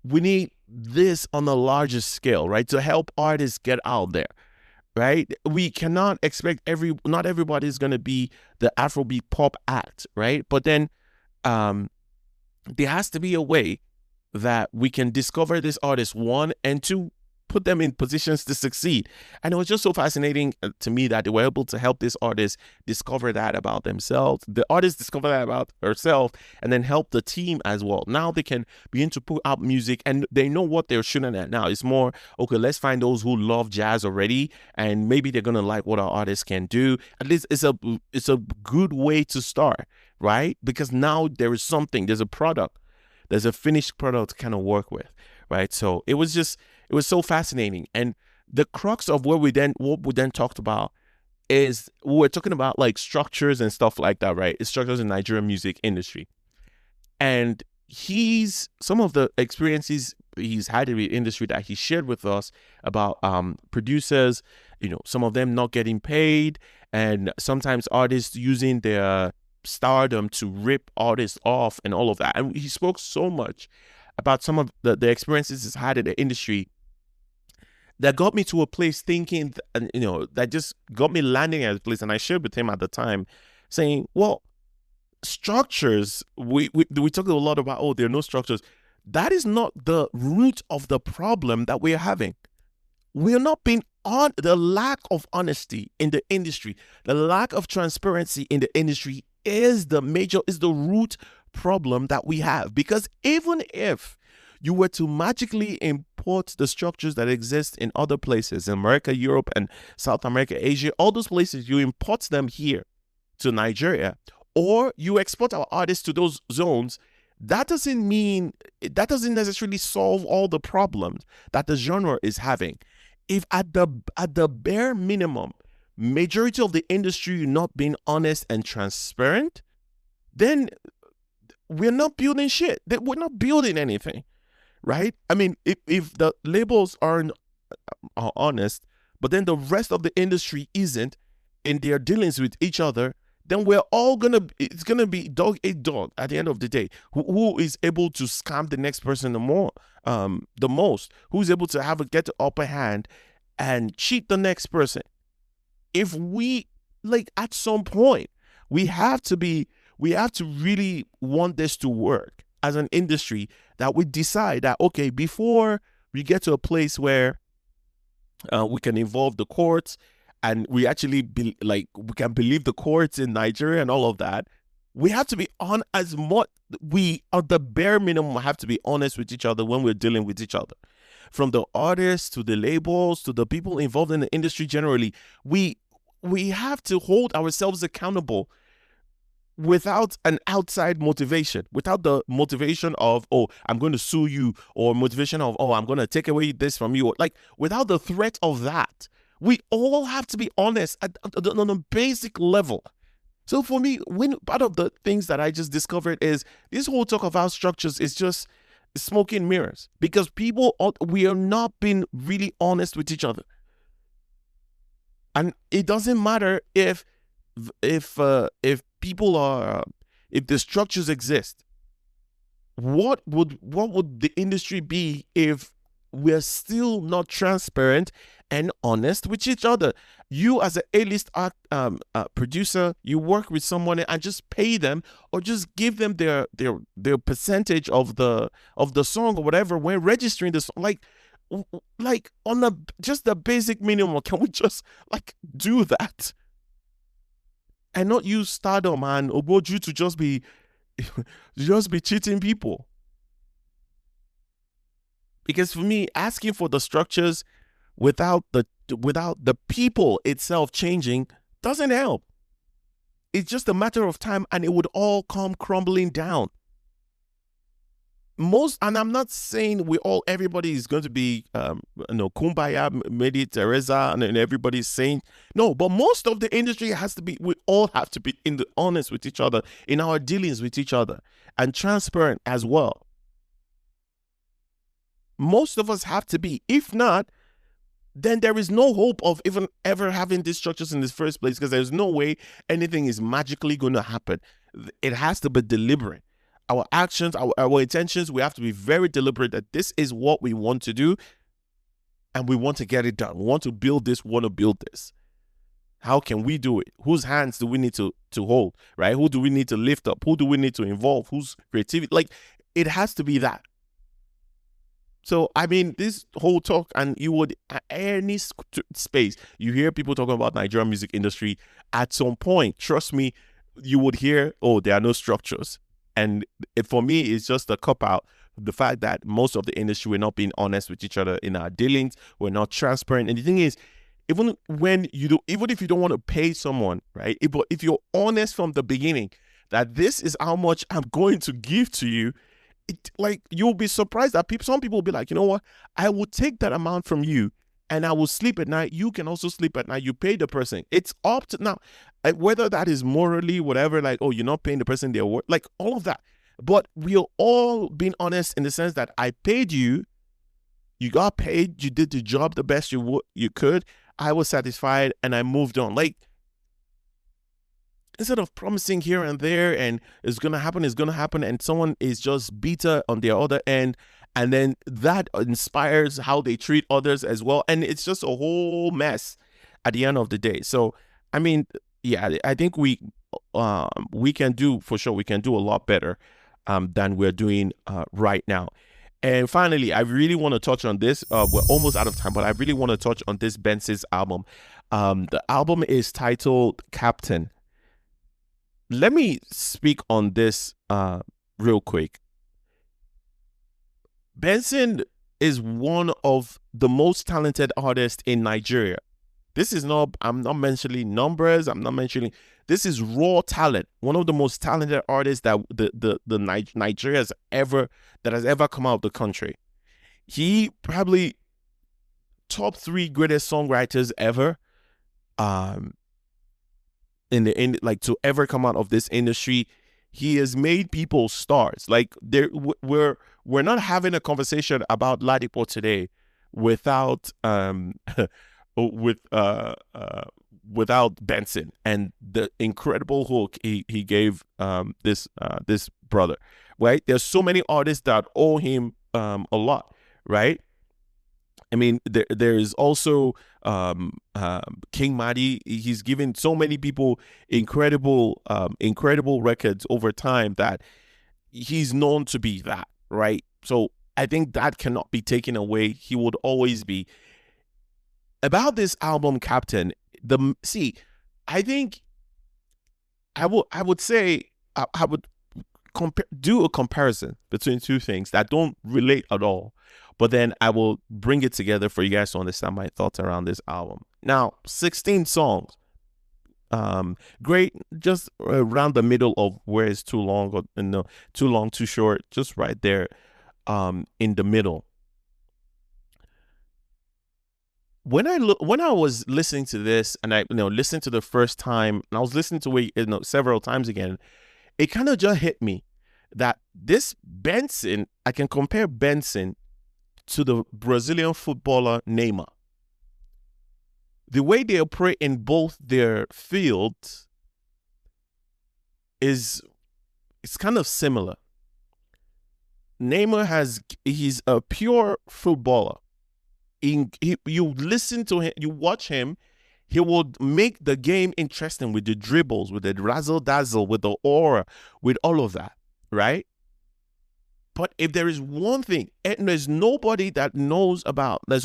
Speaker 1: we need this on a larger scale, right? To help artists get out there, right? We cannot expect not everybody is going to be the Afrobeat pop act, right? But then there has to be a way that we can discover this artist, one, and two, put them in positions to succeed. And it was just so fascinating to me that they were able to help this artist discover that about themselves. The artist discovered that about herself, and then help the team as well. Now they can begin to put out music, and they know what they're shooting at now. It's more, okay, let's find those who love jazz already, and maybe they're going to like what our artists can do. At least it's a good way to start, right? Because now there is something, there's a product, there's a finished product to kind of work with, right? So it was so fascinating. And the crux of what we then talked about is, we were talking about like structures and stuff like that, right? It's structures in Nigerian music industry. And some of the experiences he's had in the industry that he shared with us about producers, some of them not getting paid, and sometimes artists using their stardom to rip artists off and all of that. And he spoke so much about some of the experiences he's had in the industry that got me to a place thinking, that just got me landing at a place. And I shared with him at the time saying, well, structures, we talked a lot about, oh, there are no structures. That is not the root of the problem that we are having. We are not being on the lack of honesty in the industry, the lack of transparency in the industry is the root problem that we have. Because even if you were to magically import the structures that exist in other places, in America, Europe, and South America, Asia, all those places, you import them here to Nigeria, or you export our artists to those zones, that doesn't necessarily solve all the problems that the genre is having. If at the bare minimum, majority of the industry not being honest and transparent, then we're not building shit. We're not building anything. Right? I mean, if the labels are honest, but then the rest of the industry isn't, in their dealings with each other, then it's gonna be dog eat dog at the end of the day. Who is able to scam the next person the most? Who's able to get the upper hand and cheat the next person? If we, like, at some point, we have to really want this to work as an industry, that we decide that, okay, before we get to a place where We can involve the courts, and we actually we can believe the courts in Nigeria and all of that. We have to be on as much. We at the bare minimum have to be honest with each other when we're dealing with each other, from the artists to the labels to the people involved in the industry generally. We have to hold ourselves accountable without an outside motivation, without the motivation of, oh, I'm going to sue you, or motivation of, oh, I'm going to take away this from you. Like, without the threat of that, we all have to be honest on a basic level. So for me, when part of the things that I just discovered is this whole talk about structures is just smoke and mirrors, because we are not being really honest with each other. And it doesn't matter if people are, if the structures exist. What would the industry be if we're still not transparent and honest with each other? You as an A-list art producer, you work with someone and just pay them, or just give them their percentage of the song or whatever when registering the song. Like on just the basic minimum, can we just do that? And not use stardom and Oboju to just be cheating people. Because for me, asking for the structures without the people itself changing doesn't help. It's just a matter of time, and it would all come crumbling down. And I'm not saying everybody is going to be kumbaya, Mary Teresa, and everybody's saying no, but most of the industry we all have to be honest with each other in our dealings with each other, and transparent as well. Most of us have to be. If not, then there is no hope of even ever having these structures in the first place, because there's no way anything is magically going to happen. It has to be deliberate. Our actions, our intentions, we have to be very deliberate that this is what we want to do, and we want to get it done. We want to build this, How can we do it? Whose hands do we need to hold, right? Who do we need to lift up? Who do we need to involve? Whose creativity? It has to be that. So, I mean, this whole talk, and you would, at any space, you hear people talking about Nigerian music industry, at some point, trust me, you would hear, oh, there are no structures. And for me, it's just a cop-out. The fact that most of the industry, we're not being honest with each other in our dealings, we're not transparent. And the thing is, even if you don't want to pay someone, right? If you're honest from the beginning that this is how much I'm going to give to you, you'll be surprised that some people will be like, you know what? I will take that amount from you, and I will sleep at night. You can also sleep at night. You pay the person. It's up to now, whether that is morally, whatever, oh, you're not paying the person their worth, all of that. But we're all being honest in the sense that I paid you, you got paid, you did the job the best you could, I was satisfied, and I moved on. Instead of promising here and there and it's going to happen, and someone is just bitter on their other end, and then that inspires how they treat others as well, and it's just a whole mess at the end of the day. So, I mean, yeah, I think we can do, for sure, we can do a lot better than we're doing right now. And finally, I really want to touch on this. We're almost out of time, but I really want to touch on this Benson's album. The album is titled Captain. Let me speak on this real quick. Benson is one of the most talented artists in Nigeria. I'm not mentioning numbers. This is raw talent. One of the most talented artists that Nigeria has ever come out of the country. He probably top 3 greatest songwriters ever. To ever come out of this industry. He has made people stars. We're not having a conversation about Ladipo today without without Benson and the incredible hook he gave this brother. Right? There's so many artists that owe him a lot, right? I mean, there is also King Madi. He's given so many people incredible records over time that he's known to be that, right? So I think that cannot be taken away. He would always be. about this album, Captain. I think I would say I would do a comparison between two things that don't relate at all, but then I will bring it together for you guys to understand my thoughts around this album. Now, 16 songs, great, just around the middle of where it's too long or no, too long, too short, just right there, in the middle. When I was listening to this, and I listened to the first time, and I was listening to it several times again, it kind of just hit me that this Benson, I can compare Benson to the Brazilian footballer Neymar. The way they operate in both their fields it's kind of similar. Neymar he's a pure footballer. You listen to him, you watch him, he will make the game interesting with the dribbles, with the razzle dazzle, with the aura, with all of that, right? But if there is one thing, and there's nobody that's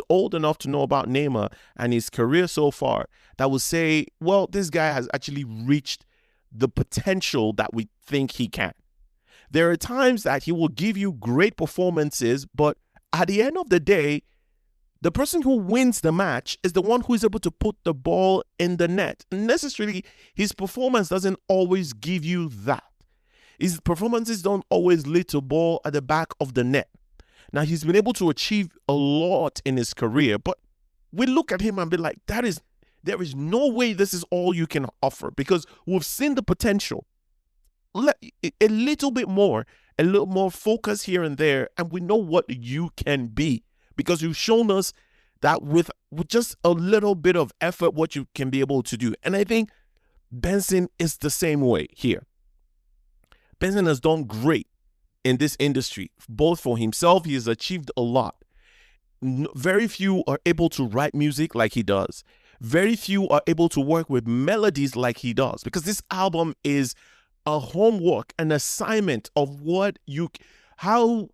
Speaker 1: old enough to know about Neymar and his career so far, that will say, well, this guy has actually reached the potential that we think he can. There are times that he will give you great performances, but at the end of the day, the person who wins the match is the one who is able to put the ball in the net. Necessarily, his performance doesn't always give you that. His performances don't always lead to ball at the back of the net. Now, he's been able to achieve a lot in his career, but we look at him and be like, there is no way this is all you can offer, because we've seen the potential. A little more focus here and there, and we know what you can be. Because you've shown us that with just a little bit of effort, what you can be able to do. And I think Benson is the same way here. Benson has done great in this industry, both for himself. He has achieved a lot. Very few are able to write music like he does. Very few are able to work with melodies like he does. Because this album is a homework, an assignment of how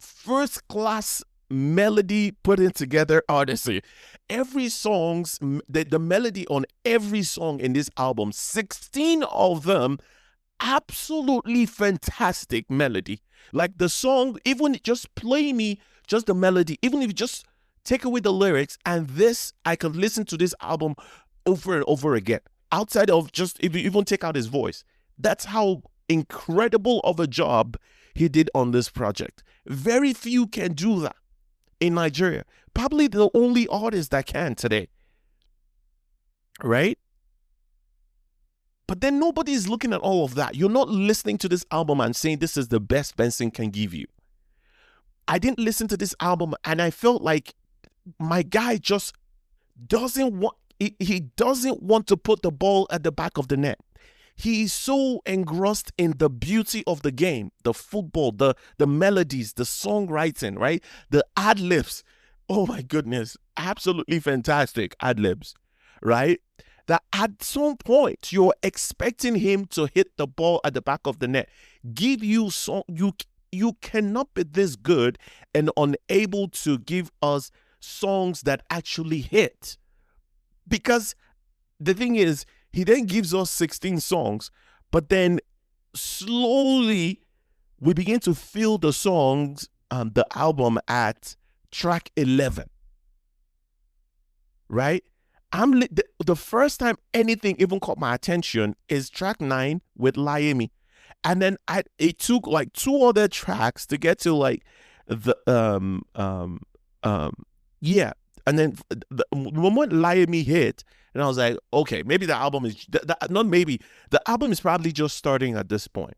Speaker 1: FirstKlaz melody putting together artistry. Every song's the melody on every song in this album, 16 of them, absolutely fantastic melody. Like the song, even just play me just the melody, even if you just take away the lyrics, and this, I could listen to this album over and over again, outside of just, if you even take out his voice. That's how incredible of a job he did on this project. Very few can do that in Nigeria. Probably the only artist that can today. Right? But then nobody's looking at all of that. You're not listening to this album and saying this is the best Benson can give you. I didn't listen to this album and I felt like my guy just doesn't want, he doesn't want to put the ball at the back of the net. He's so engrossed in the beauty of the game, the football, the melodies, the songwriting, right? The ad-libs. Oh my goodness. Absolutely fantastic ad-libs, right? That at some point you're expecting him to hit the ball at the back of the net. Give you song, you cannot be this good and unable to give us songs that actually hit. Because the thing is, he then gives us 16 songs, but then slowly we begin to fill the songs, the album at track 11, right? The first time anything even caught my attention is track 9 with Laimi. And then it took like 2 other tracks to get to like the, yeah. And then the moment Laimi hit, and I was like, okay, maybe the album is, not maybe, the album is probably just starting at this point.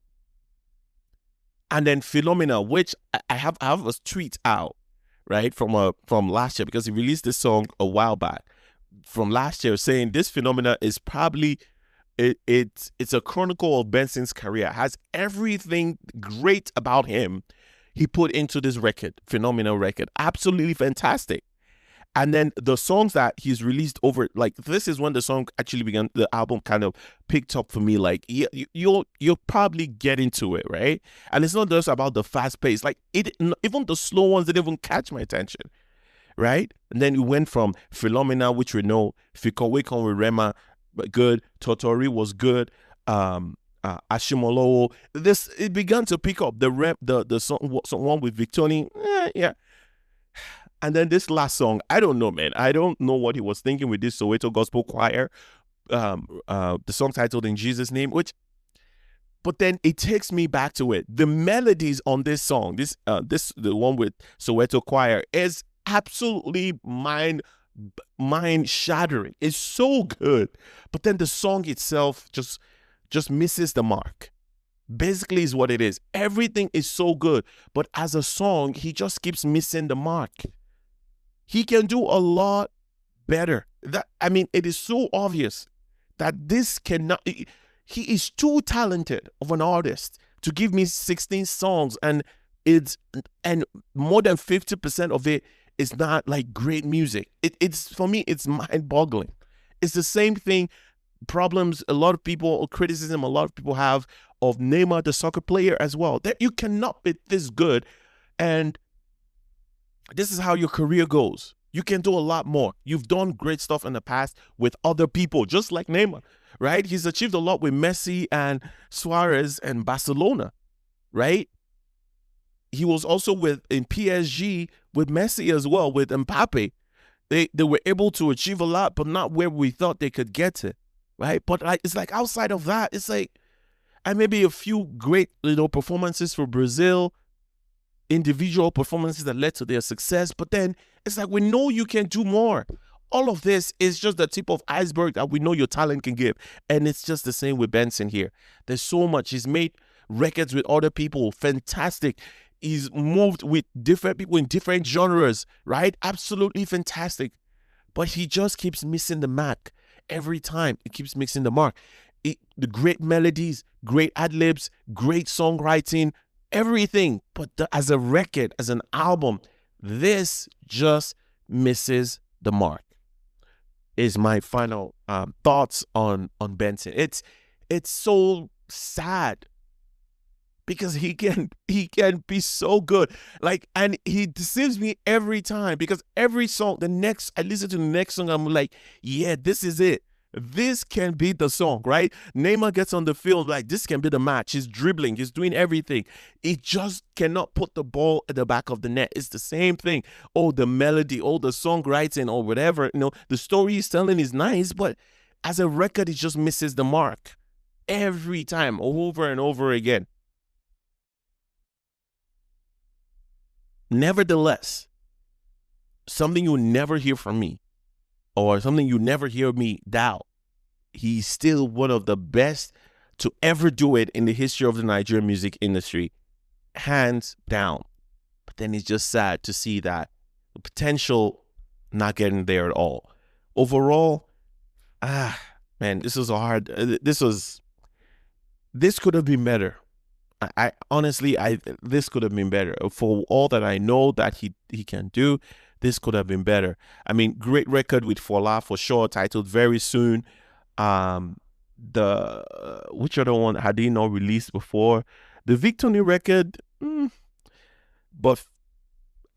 Speaker 1: And then Phenomena, which I have a tweet out, right, from last year, because he released this song a while back from last year, saying this Phenomena is probably, it's a chronicle of Benson's career, has everything great about him he put into this record, Phenomena record. Absolutely fantastic. And then the songs that he's released over, like, this is when the song actually began, the album kind of picked up for me. Like, you'll probably get into it, right? And it's not just about the fast pace. Like, even the slow ones didn't even catch my attention, right? And then it went from Phenomena, which we know, Fikowe Kon Rema, but good. Totori was good. Ashimolo. This, it began to pick up the rap, the song, one with Victoni. Yeah. And then this last song, I don't know, man. I don't know what he was thinking with this Soweto Gospel Choir. The song titled In Jesus' Name, but then it takes me back to it. The melodies on this song, the one with Soweto Choir, is absolutely mind shattering. It's so good, but then the song itself just misses the mark. Basically, is what it is. Everything is so good, but as a song, he just keeps missing the mark. He can do a lot better. It is so obvious that this cannot. He is too talented of an artist to give me 16 songs, and more than 50% of it is not like great music. It's for me, it's mind-boggling. It's the same thing. Problems a lot of people have of Neymar, the soccer player, as well. That you cannot be this good, and this is how your career goes. You can do a lot more. You've done great stuff in the past with other people, just like Neymar, right? He's achieved a lot with Messi and Suarez and Barcelona, right? He was also in PSG with Messi as well, with Mbappe. They were able to achieve a lot, but not where we thought they could get to, right? But it's like outside of that, it's like, and maybe a few great performances for Brazil, individual performances that led to their success. But then it's like, we know you can do more. All of this is just the tip of iceberg that we know your talent can give. And it's just the same with Benson here. There's so much. He's made records with other people. Fantastic. He's moved with different people in different genres, right? Absolutely fantastic. But he just keeps missing the mark. Every time he keeps missing the mark. The great melodies, great ad-libs, great songwriting, everything. But as a record, as an album, this just misses the mark. Is my final thoughts on Benson. It's so sad, because he can be so good, and he deceives me every time, because every song, I listen to the next song, I'm like, yeah, this is it. This can be the song, right? Neymar gets on the field, like, this can be the match. He's dribbling, he's doing everything. He just cannot put the ball at the back of the net. It's the same thing. Oh, the melody, oh, the songwriting, or whatever, the story he's telling is nice, but as a record, it just misses the mark every time, over and over again. Nevertheless, something you'll never hear from me, or something you never hear me doubt, he's still one of the best to ever do it in the history of the Nigerian music industry, hands down. But then it's just sad to see that the potential not getting there at all. Overall, man, this was this could have been better. I honestly, this could have been better. For all that I know that he can do, this could have been better. Great record with Fola for sure, titled Very Soon. Which other one had he not released before? The Victony record, but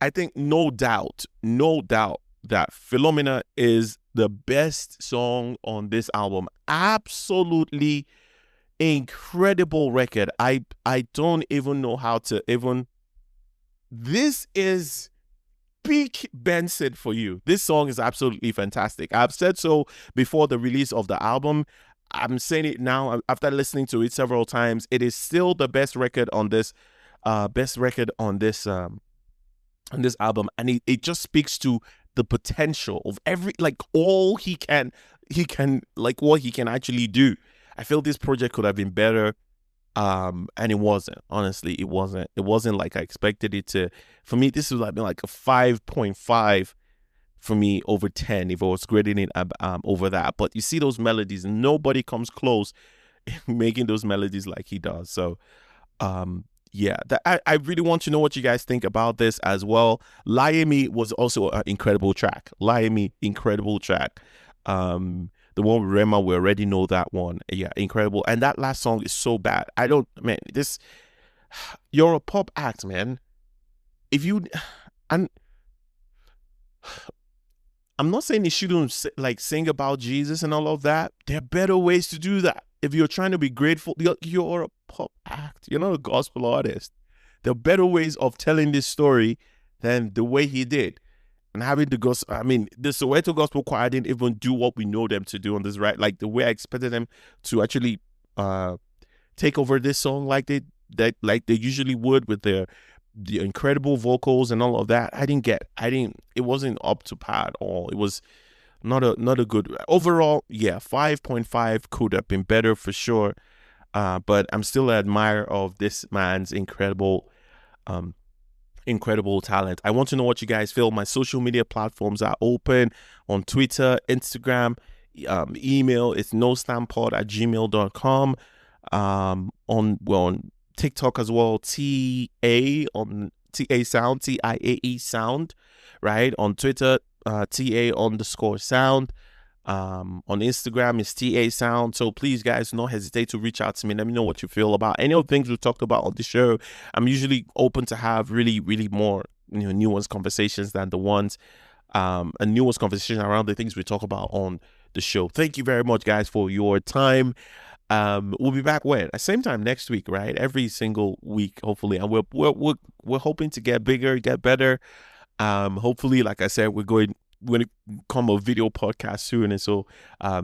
Speaker 1: I think no doubt that Phenomena is the best song on this album. Absolutely incredible record. I don't even know how to even. This is peak Benson for you. This song is absolutely fantastic. I've said so before the release of the album. I'm saying it now after listening to it several times. It is still the best record on this album, and it just speaks to the potential of all he can what he can actually do. I feel this project could have been better. And it wasn't. Honestly, it wasn't like I expected it to. For me, this was like a 5.5 for me over 10 if I was grading it over that. But you see those melodies, nobody comes close making those melodies like he does. So yeah, I really want to know what you guys think about this as well. Lie Me was also an incredible track. Lie Me, incredible track. The one with Rema, we already know that one. Yeah, incredible. And that last song is so bad. You're a pop act, man. I'm not saying he shouldn't like sing about Jesus and all of that. There are better ways to do that. If you're trying to be grateful, you're a pop act. You're not a gospel artist. There are better ways of telling this story than the way he did. And having the gospel, I mean, the Soweto Gospel Choir didn't even do what we know them to do on this, right? Like the way I expected them to actually take over this song like they usually would with the incredible vocals and all of that. It wasn't up to par at all. It was not a good overall. Yeah, 5.5 could have been better for sure. But I'm still an admirer of this man's incredible talent. I want to know what you guys feel. My social media platforms are open on Twitter, Instagram, email. It's nostampod@gmail.com. On TikTok as well, Tiae on Tiae Sound, Tiae Sound, right? On Twitter, TA_sound. On Instagram is Tiae Sound. So please, guys, don't hesitate to reach out to me. Let me know what you feel about any of the things we talked about on the show. I'm usually open to have really, really more nuanced conversations than the ones a nuanced conversation around the things we talk about on the show. Thank you very much, guys, for your time. We'll be back at same time next week, right? Every single week, hopefully, and we're hoping to get bigger, get better. Hopefully, like I said, we're going to come a video podcast soon, and so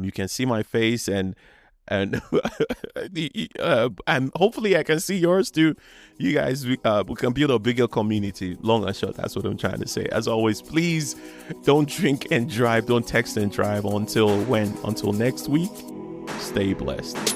Speaker 1: you can see my face and and hopefully I can see yours too. You guys, we can build a bigger community. Long and short, that's what I'm trying to say. As always, please don't drink and drive, don't text and drive until next week. Stay blessed.